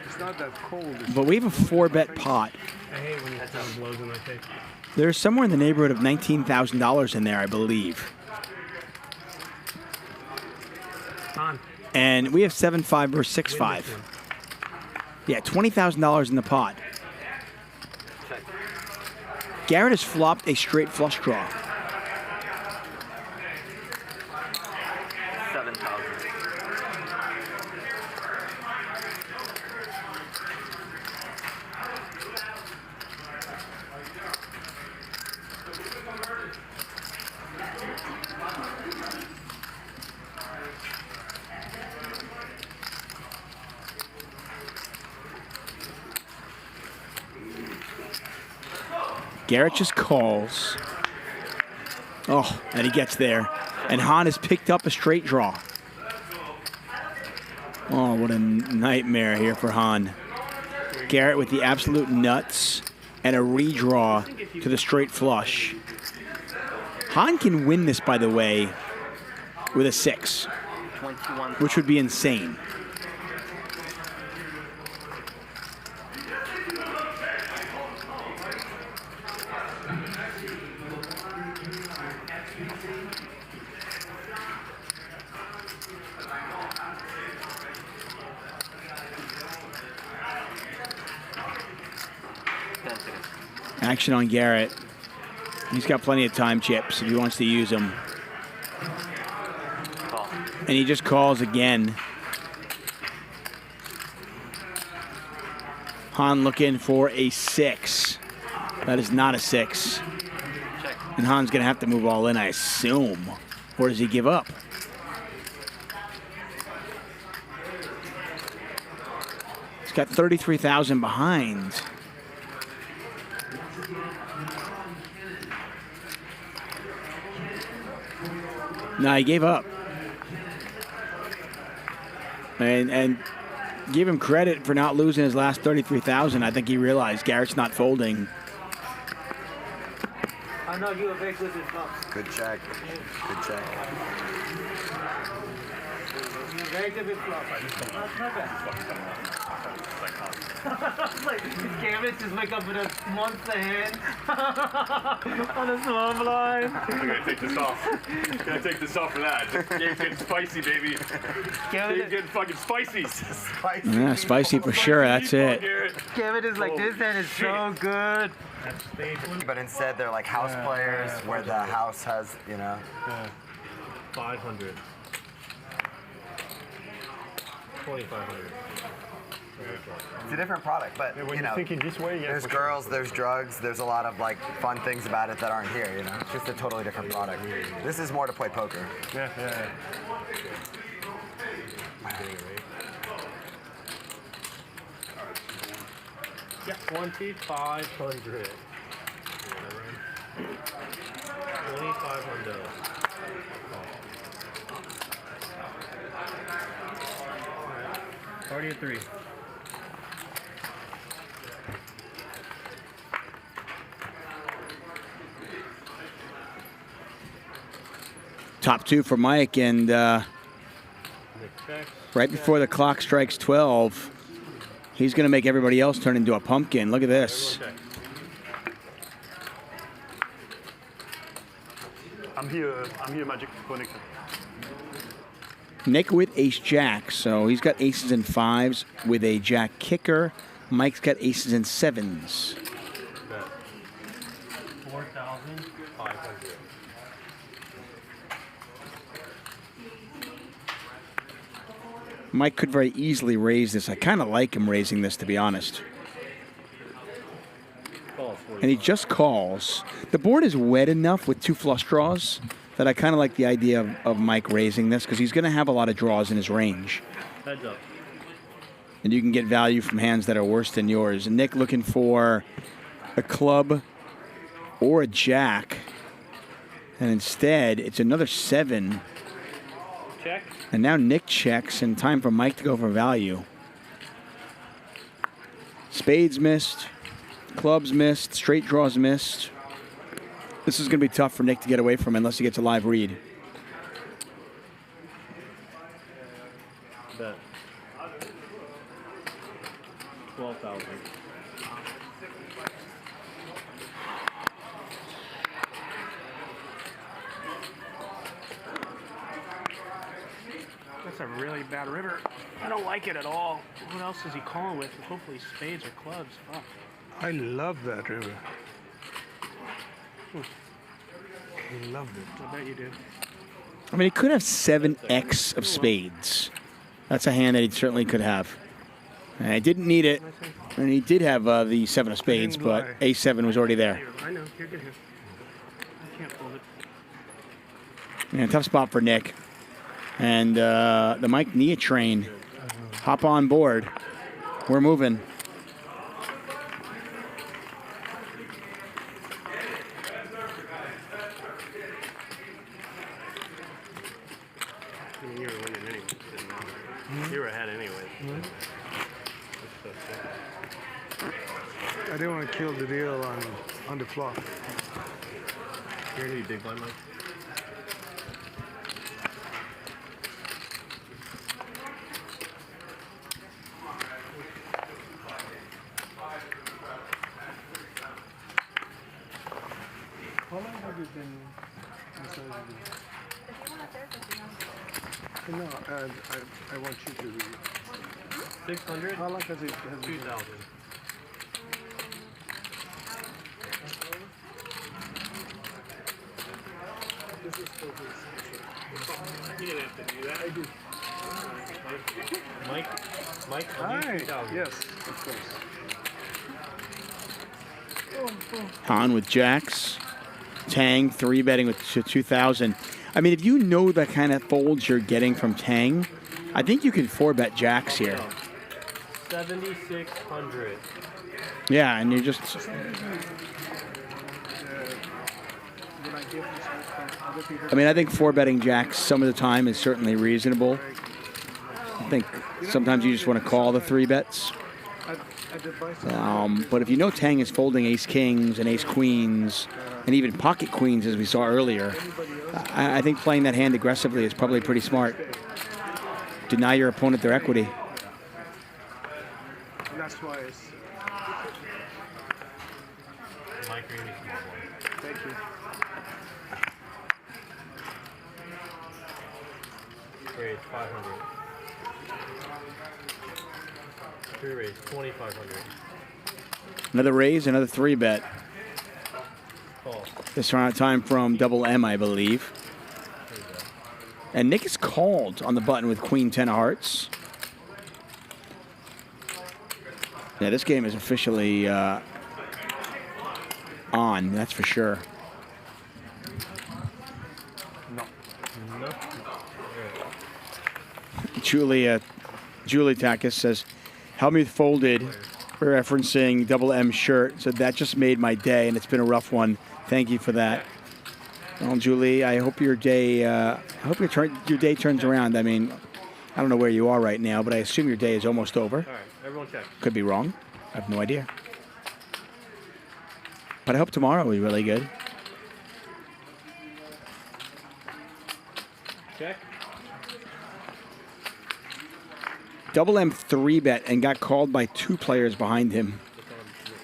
It's not that cold. But we have a 4-bet pot. I hate when that sound blows in my face. There's somewhere in the neighborhood of $19,000 in there, I believe. On. And we have 7-5 versus 6-5. Yeah, $20,000 in the pot. Garrett has flopped a straight flush draw. 7,000. Garrett just calls. Oh, and he gets there. And Hahn has picked up a straight draw. Oh, what a nightmare here for Hahn. Garrett with the absolute nuts and a redraw to the straight flush. Hahn can win this, by the way, with a 6, 21. which would be insane. Action on Garrett. He's got plenty of time chips if he wants to use them. Call. And he just calls again. Hahn looking for a 6. That is not a 6. Check. And Hahn's going to have to move all in, I assume. Or does he give up? He's got 33,000 behind. No, he gave up. And give him credit for not losing his last 33,000. I think he realized Garrett's not folding. I know you are very good with flops. Good check. Good check. You're very good with flops. That's not bad. Like, Garrett just wake up with a monster hand on a small blind. I'm gonna take this off. I'm gonna take this off for that. This game's getting spicy, baby. Game's getting fucking spicy. Spicy. Yeah, spicy for sure. That's it. Garrett is like, this hand is so good. But instead, they're like house players where the house has, you know. 500. 2,500. It's a different product, but When you know, thinking this way, yeah, there's for sure. girls, there's drugs, there's a lot of like fun things about it that aren't here. You know, it's just a totally different product. This is more to play poker. Yeah, yeah, Yeah, 2,500. 2,500. Party of 3. Top 2 for Mike, and right before the clock strikes 12, he's going to make everybody else turn into a pumpkin. Look at this. I'm here, Magic Connection. Nick with ace-jack, so he's got aces and 5s with a jack kicker. Mike's got aces and 7s. 4,500. Mike could very easily raise this. I kind of like him raising this, to be honest. And he just calls. The board is wet enough with 2 flush draws that I kind of like the idea of Mike raising this because he's going to have a lot of draws in his range. Heads up. And you can get value from hands that are worse than yours. And Nick looking for a club or a jack. And instead, it's another 7. Check. And now Nick checks, and time for Mike to go for value. Spades missed, clubs missed, straight draws missed. This is going to be tough for Nick to get away from unless he gets a live read. Bet. 12,000. That's a really bad river. I don't like it at all. What else is he calling with? Hopefully spades or clubs. Fuck. I love that river. I loved it. I bet you do. I mean, he could have 7x of spades. That's a hand that he certainly could have. And I didn't need it. And he did have the 7 of spades, but A7 was already there. I know. You're good here. I can't fold it. Yeah, tough spot for Nick. And the Mike Nia train. Hop on board. We're moving. I mean, you were winning anyway. Didn't matter. You were ahead anyway. I didn't want to kill the deal on the flop. You're going to be big blind, Mike? How long have you been inside of the... No, I want you to read. 600? How long has it been? 2,000. This is for this. You didn't have to do that. I do. Mike, Hi. 2,000. Yes, of course. On with jacks. Tang, 3-betting with 2,000. I mean, if you know the kind of folds you're getting from Tang, I think you can 4-bet jacks here. 7,600. Yeah, and you're just... I mean, I think 4-betting jacks some of the time is certainly reasonable. I think sometimes you just want to call the 3-bets. But if you know Tang is folding ace-kings and ace-queens and even pocket queens, as we saw earlier, I think playing that hand aggressively is probably pretty smart. Deny your opponent their equity. And that's why it's... Mike, you're going to be small blind. Thank you. Raise 500. 3 raise 2,500. Another raise, another 3-bet. Call. This time from double M, I believe. And Nick is called on the button with Queen 10 of hearts. Yeah, this game is officially on, that's for sure. No. Julie Takis says, Helmuth folded, referencing double M shirt. So that just made my day, and it's been a rough one. Thank you for that. Well, Julie, I hope your day, your day turns around. I mean, I don't know where you are right now, but I assume your day is almost over. All right, everyone check. Could be wrong. I have no idea. But I hope tomorrow will be really good. Check. Double M 3-bet and got called by 2 players behind him.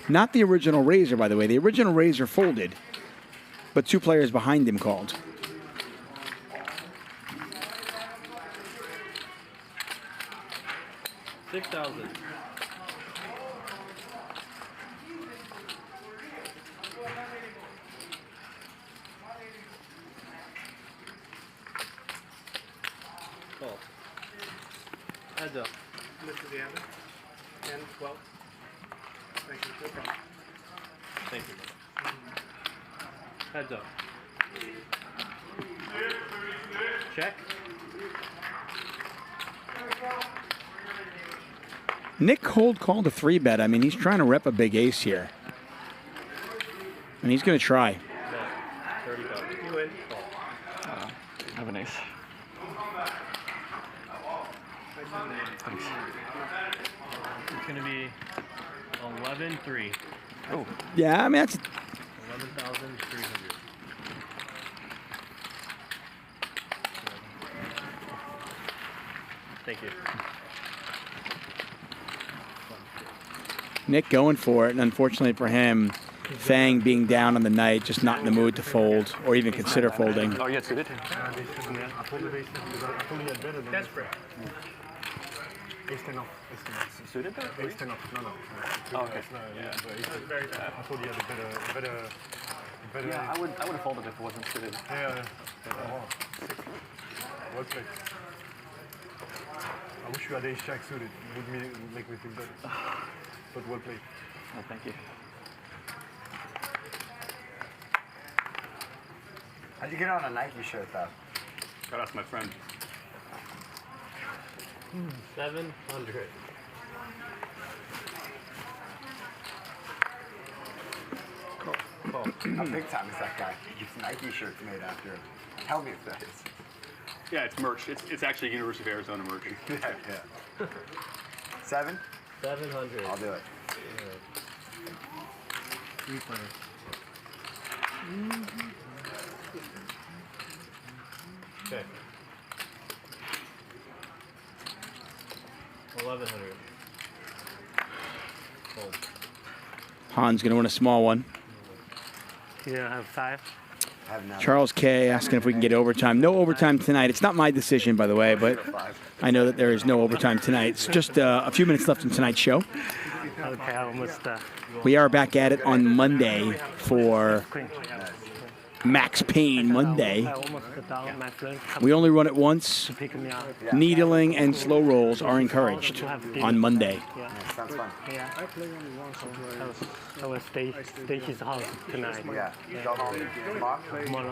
Not the original raiser, by the way. The original raiser folded, but 2 players behind him called. $6,000. Call. Heads up. Mr. Deanna. 10, 12. Thank you. No problem. Thank you. Heads up. Check. Nick cold called a 3-bet. I mean, he's trying to rep a big ace here. And he's going to try. Bet. 30,000. You win. Call. I have an ace. Thanks. It's going to be 11-3. Oh, Yeah, I mean, that's 11,300. Thank you. Nick going for it, and unfortunately for him, Fang being down on the night, just not in the mood to fold or even consider folding. Oh, yeah, suited. Desperate. Suited though? Oh, okay. I thought he had a better. Yeah, I would have folded if it wasn't suited. Yeah. Well played. I wish you had ace jack suited. It would make me feel better. But well played. Oh, thank you. How'd you get on a Nike shirt, though? Gotta ask my friend. 700. How big time is that guy? His Nike shirt's made after him. Tell me if that is. Yeah, it's merch. It's actually University of Arizona merch. Yeah. 7? 700. I'll do it. Okay. 1100. Fold. Han's going to win a small one. You don't have 5? I have none. Charles K. asking if we can get overtime. No overtime tonight. It's not my decision, by the way, but I know that there is no overtime tonight. It's just a few minutes left in tonight's show. Okay, almost. We are back at it on Monday for Max Payne Monday. We only run it once. Needling and slow rolls are encouraged on Monday. Sounds fun. Yeah. I play only once on Friday. I will stay his house tonight. Yeah. Go home tomorrow. Tomorrow.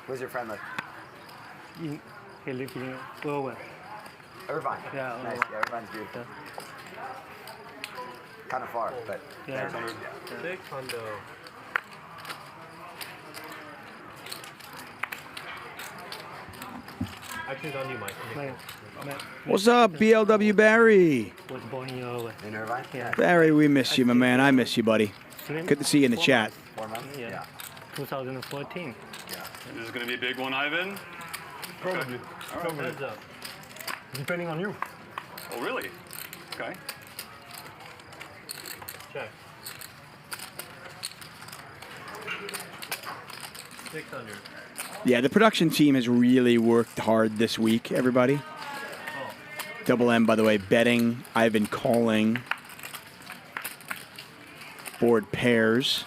Where's your friend live? He lives in Irvine. Irvine. Yeah, Nice. Irvine. Yeah, Irvine's beautiful. Kind of far, but Yeah. 600. Action's on you, Mike. What's up, BLW Barry? Was born in Irvine. in Irvine? Yeah. Barry, we miss you, my man. I miss you, buddy. Good to see you in the chat. 4 months? Yeah. 2014. This is going to be a big one, Ivan. Probably. Probably. Heads up. Depending on you. Oh, really? Okay. Check. 600. Yeah, the production team has really worked hard this week, everybody. Double M, by the way, betting. Ivan calling. Board pairs.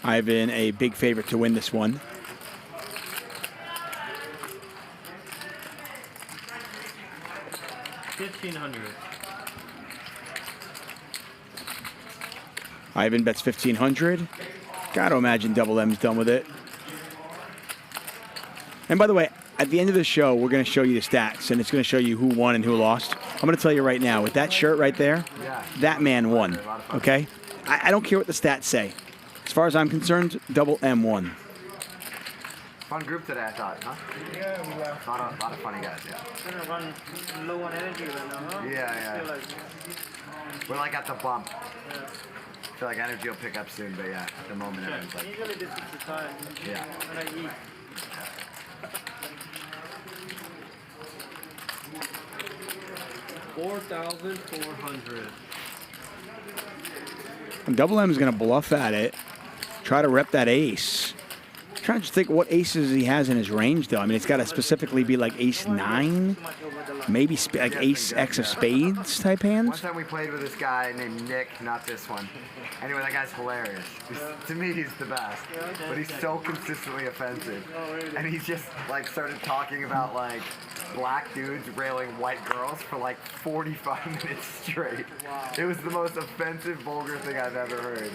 Ivan, a big favorite to win this one. $1,500. Ivan bets 1,500. Gotta imagine Double M's done with it. And by the way, at the end of the show, we're going to show you the stats, and it's going to show you who won and who lost. I'm going to tell you right now, with that shirt right there, that man won, okay? I don't care what the stats say. As far as I'm concerned, Double M won. Fun group today, I thought, huh? Yeah, we laughed. A lot of funny guys, yeah. Gonna run low on energy right now, huh? Yeah. Feel like, We're like at the bump. I feel like energy will pick up soon, but yeah, at the moment everyone's like, usually this is the time yeah. when I eat. $4,400. And Double M is going to bluff at it, try to rep that ace. Trying to think what aces he has in his range, though. I mean, it's got to specifically be like ace 9, maybe like ace X of spades type One hands. time we played with this guy named Nick, not this one. Anyway, that guy's hilarious. To me, he's the best. But he's so consistently offensive. And he just like started talking about like black dudes railing white girls for like 45 minutes straight. It was the most offensive, vulgar thing I've ever heard.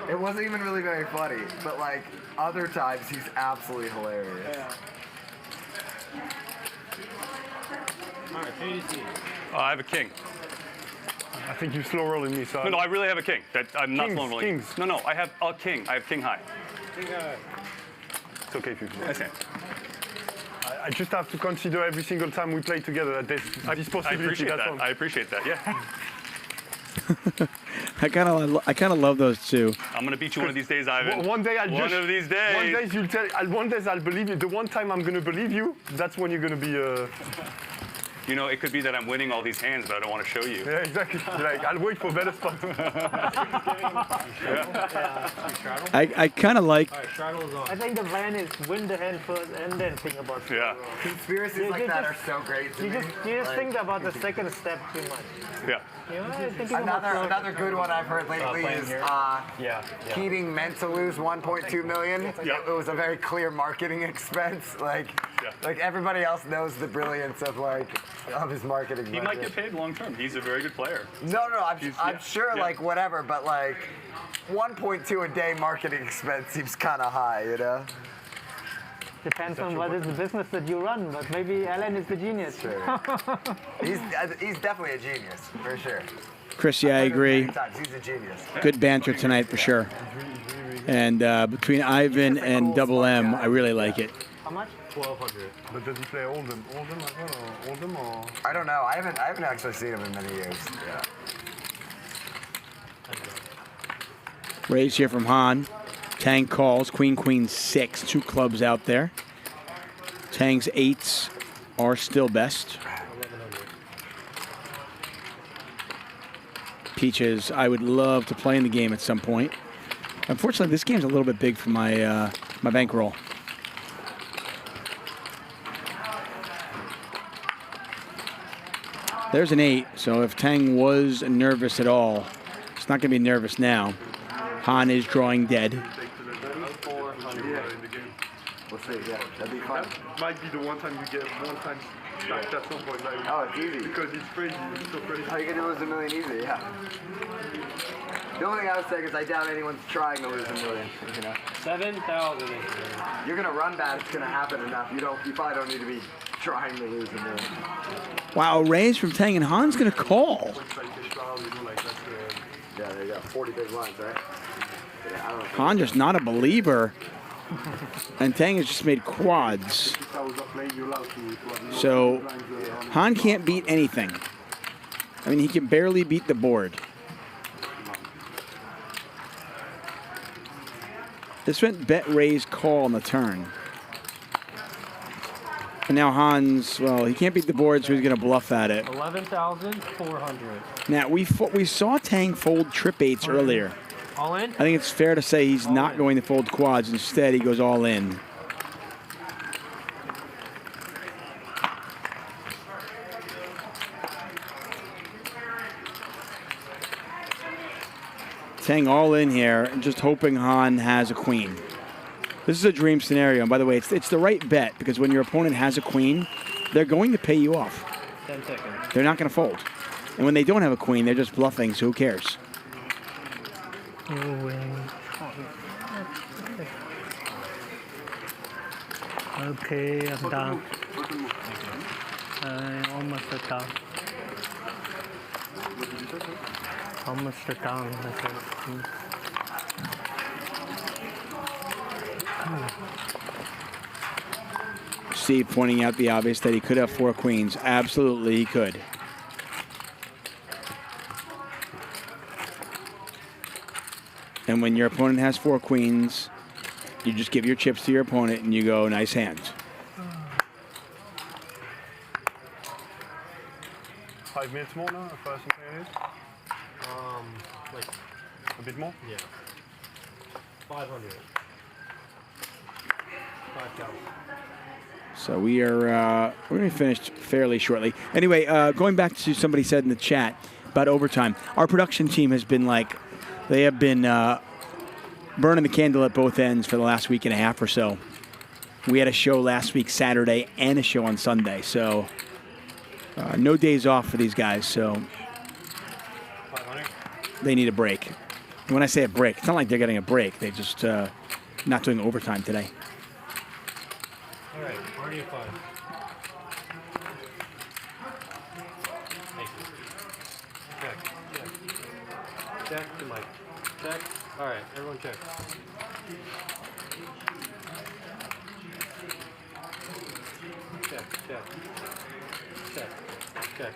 It wasn't even really very funny, but like other times he's absolutely hilarious. All right, JDC. I have a king. I think you slow rolling me, so. No, I really have a king. That I'm not Kings, slow rolling. kings. No, I have a king. I have king high. It's okay if you. I see. I just have to consider every single time we play together that there's this I possibility. appreciate that's that. all. I appreciate that. Yeah. I kind of love those two. I'm gonna beat you one of these days, Ivan. One day One of these days. One day you'll tell. One day I'll believe you. The one time I'm gonna believe you, that's when you're gonna be. You know, it could be that I'm winning all these hands, but I don't want to show you. Yeah, exactly. Like, I'll wait for better spots. I kind of like. I think the plan is win the hand first and then think about it. Yeah. Conspiracies like that are so great to You me. just Like, think about the second step too much. Yeah. You know, thinking about Another good one I've heard lately is Keating meant to lose 1.2 million. Yeah. It was a very clear marketing expense. Like everybody else knows the brilliance of his marketing. He might get paid long term. He's a very good player. No, I'm sure whatever, but 1.2 a day marketing expense seems kind of high, you know. Depends on what is the business that you run, but maybe Alan is the genius. Sure. he's definitely a genius for sure. Chris, yeah, I agree. He's a genius. Good banter tonight for sure. And between Ivan and Double M, I really like it. How much? 1200. But does he play Oldham? Oldham as well, or Oldham or? I don't know. I haven't actually seen him in many years. Yeah. Raise here from Han. Tang calls, queen, 6, 2 clubs out there. Tang's 8s are still best. Peaches, I would love to play in the game at some point. Unfortunately, this game's a little bit big for my my bankroll. There's an 8, so if Tang was nervous at all, it's not going to be nervous now. Han is drawing dead. We'll see, yeah. That'd be fun. That might be the one time you get one time stacked at some point. Like, Oh, it's easy. because it's crazy. It's so crazy. How you gonna lose $1 million easy, yeah. The only thing I was saying is I doubt anyone's trying to lose $1 million, you know. 7,000. You're gonna run bad, it's gonna happen enough. You probably don't need to be trying to lose $1 million. Wow, raise from Tang, and Han's going to call. Yeah, there you go. 40 big lines, right? Yeah, I don't know. Han just not a believer. And Tang has just made quads. So Han can't beat anything. I mean, he can barely beat the board. This went bet, raise, call on the turn. And now Hans, well, he can't beat the board, so he's going to bluff at it. 11,400. Now, we saw Tang fold trip 8s earlier. All in? I think it's fair to say he's not going to fold quads. Instead, he goes all in. Tang all in here, and just hoping Han has a queen. This is a dream scenario. And by the way, it's the right bet, because when your opponent has a queen, they're going to pay you off. 10 seconds. They're not going to fold. And when they don't have a queen, they're just bluffing, so who cares? Okay, I'm down. I'm almost down. Almost down. Steve pointing out the obvious that he could have 4 queens. Absolutely, he could. And when your opponent has 4 queens, you just give your chips to your opponent and you go, nice hand. 5 minutes more now, if something it is? Like, A bit more? yeah. 500. 5,000. So we're going to be finished fairly shortly. Anyway, going back to somebody said in the chat about overtime, our production team has been they have been burning the candle at both ends for the last week and a half or so. We had a show last week, Saturday, and a show on Sunday. So no days off for these guys. So they need a break. And when I say a break, it's not like they're getting a break. They just not doing overtime today. All right, party of 5. Thank you. Check. Check to Mike. Check. All right, everyone check. Check, check. Check, check.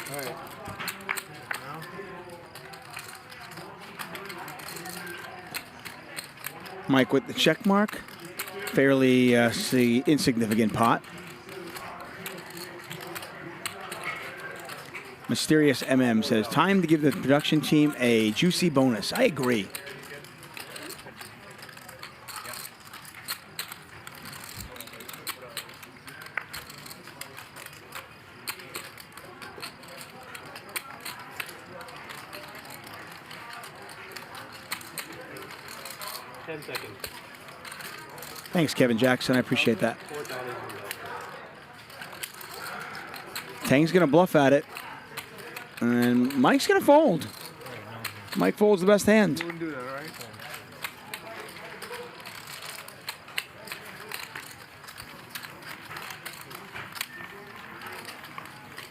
All right. Now, Mike with the check mark. Fairly insignificant pot. Mysterious MM says, time to give the production team a juicy bonus. I agree. Thanks, Kevin Jackson. I appreciate that. Tang's going to bluff at it. And Mike's going to fold. Mike folds the best hand. You wouldn't do that, right?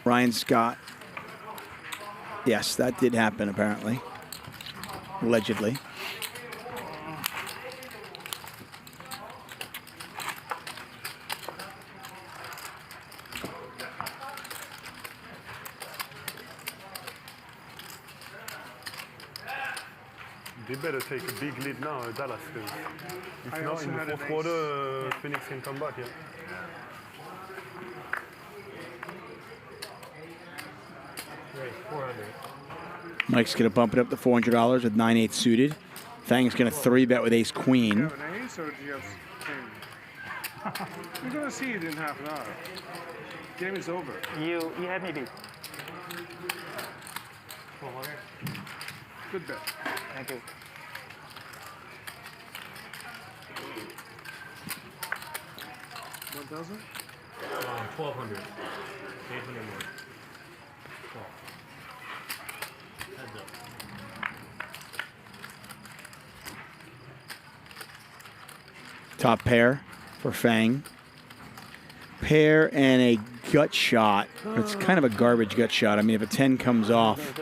Ryan Scott. Yes, that did happen, apparently. Allegedly. They better take a big lead now, Dallas. If I not, also in the had an fourth quarter, Phoenix can come back. Yeah. Mike's going to bump it up to $400 with 9/8 suited. Fang's going to 3-bet with ace queen. You have an ace or do you have king? You're going to see it in half an hour. Game is over. You had me beat. Good bet. Thank you. $1,000? 1,200. 800 more. Heads up. Top pair for Fang. Pair and a gut shot. It's kind of a garbage gut shot. I mean, if a 10 comes off,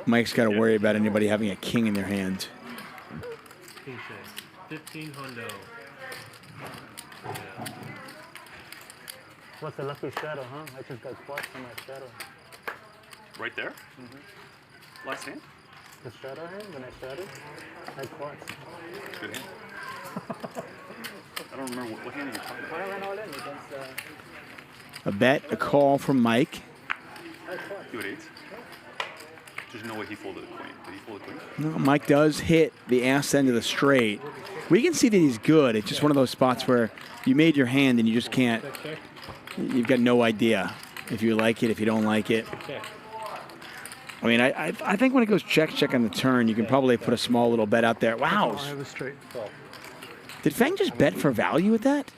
Mike's got to worry about anybody having a king in their hand. 1,500. What's the lucky shadow, huh? I just got squashed on my shadow. Right there? Last hand? The shadow hand, when I shadowed, I quartz. Good hand. I don't remember what hand are you talking When I about. went all in against, A bet, a call from Mike. I quartz. You had eights? There's no way he folded a queen. Did he fold a queen? No, Mike does hit the ass end of the straight. We can see that he's good. It's just one of those spots where you made your hand and you just can't. You've got no idea if you like it, if you don't like it. I mean, I think when it goes check on the turn, you can probably put a small little bet out there. Wow. I have a straight. Did Fang just bet for value with that?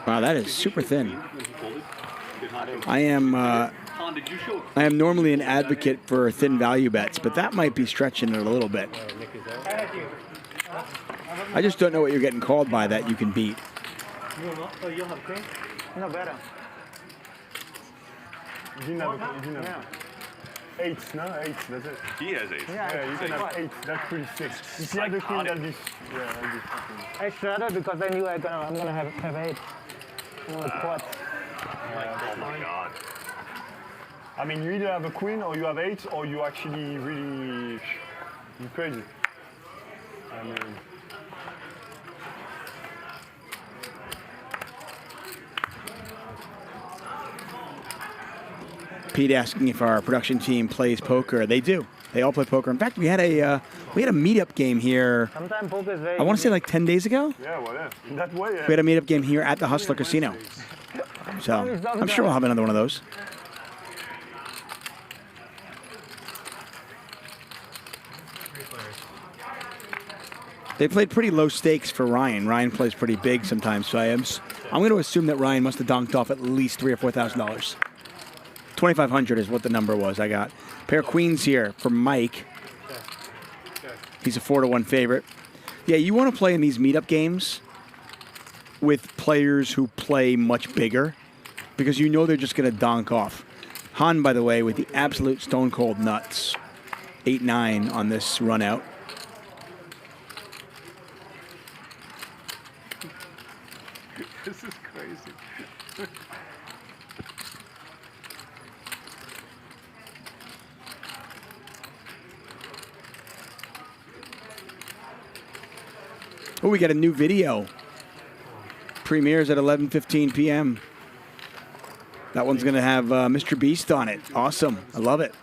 Wow, that is super thin. I am normally an advocate for thin value bets, but that might be stretching it a little bit. I just don't know what you're getting called by that you can beat. You have queen? No, better. You didn't have eights, no? Eights, that's it. He has eights. Yeah, you can have eight. That's pretty sick. If you had the queen, that'd be... Yeah, that'd be fucking... I shredded because I knew I'm gonna have eight. You know, quartz. Oh my God. I mean, you either have a queen or you have eight or you actually really... You're crazy. I mean... Pete asking if our production team plays poker. They do. They all play poker. In fact, we had a meetup game here. Sometimes poker is very... I want to say like 10 days ago. Yeah, well, yeah. In that way, yeah. We had a meetup game here at the Hustler Casino. So I'm sure we'll have another one of those. They played pretty low stakes for Ryan. Ryan plays pretty big sometimes, so I'm going to assume that Ryan must have donked off at least $3,000 or $4,000. 2,500 is what the number was I got. Pair of queens here for Mike. He's a 4-1 favorite. Yeah, you want to play in these meetup games with players who play much bigger because you know they're just going to donk off. Han, by the way, with the absolute stone cold nuts. 8-9 on this run out. This is crazy. Oh, we got a new video. Premieres at 11:15 p.m. That one's going to have Mr. Beast on it. Awesome. I love it.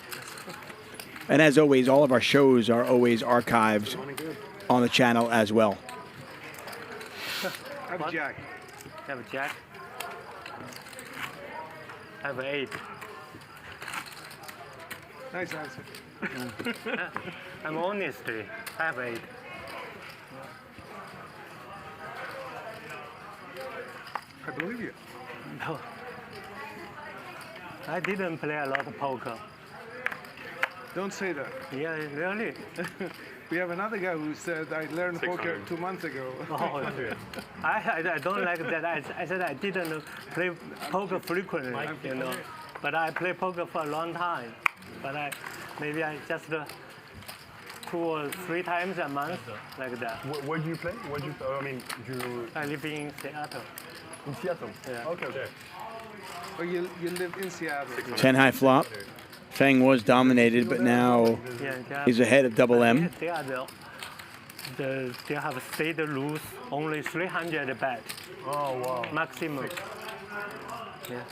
And as always, all of our shows are always archived on the channel as well. Have a jack. Have a jack. Have an 8. Nice answer. I'm honestly have 8. I believe you. No. I didn't play a lot of poker. Don't say that. Yeah, really? We have another guy who said, I learned poker 2 months ago. Oh, I don't like that. I said I didn't play poker frequently, you know. But I play poker for a long time. But maybe I just 2 or 3 times a month, like that. Where do you play? Where do you? I mean, I live in Seattle. in Seattle. Yeah. Okay. Oh, you live in Seattle. 10 high flop. Feng was dominated, but now he's ahead of Double M. They are they have stayed loose only 300 bet. Oh wow. Maximum. Yeah.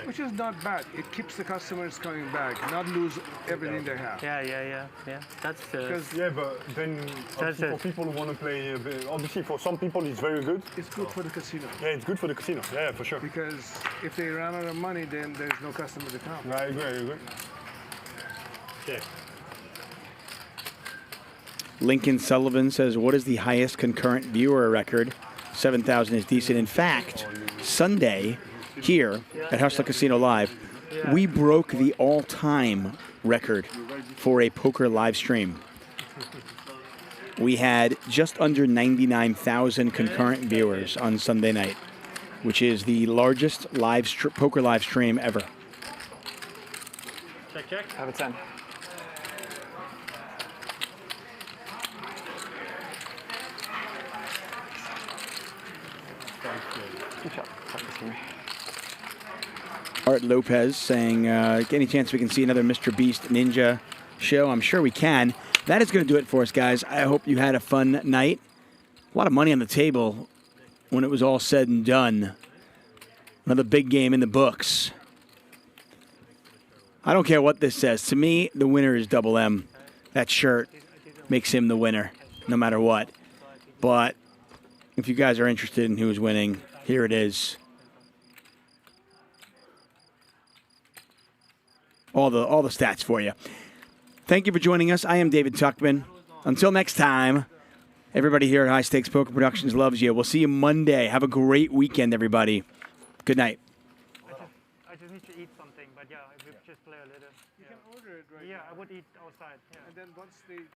Which is not bad. It keeps the customers coming back, not lose everything they have. Yeah. That's Yeah, but then obviously for people who want to play, obviously for some people it's very good. It's good for the casino. Yeah, it's good for the casino. Yeah, for sure. Because if they run out of money, then there's no customer to come. I agree. Yeah. Lincoln Sullivan says, what is the highest concurrent viewer record? 7,000 is decent. In fact, Sunday, here at Hustler Casino Live, we broke the all-time record for a poker live stream. We had just under 99,000 concurrent viewers on Sunday night, which is the largest poker live stream ever. Check. Have a 10. Good job. Practice for me. Art Lopez saying, any chance we can see another Mr. Beast Ninja show? I'm sure we can. That is going to do it for us, guys. I hope you had a fun night. A lot of money on the table when it was all said and done. Another big game in the books. I don't care what this says. To me, the winner is Double M. That shirt makes him the winner, no matter what. But if you guys are interested in who's winning, here it is. All the stats for you. Thank you for joining us. I am David Tuckman. Until next time, everybody here at High Stakes Poker Productions loves you. We'll see you Monday. Have a great weekend, everybody. Good night. I just need to eat something, but yeah, I will just play a little. You can order it right Yeah, I would eat outside. Yeah. And then once they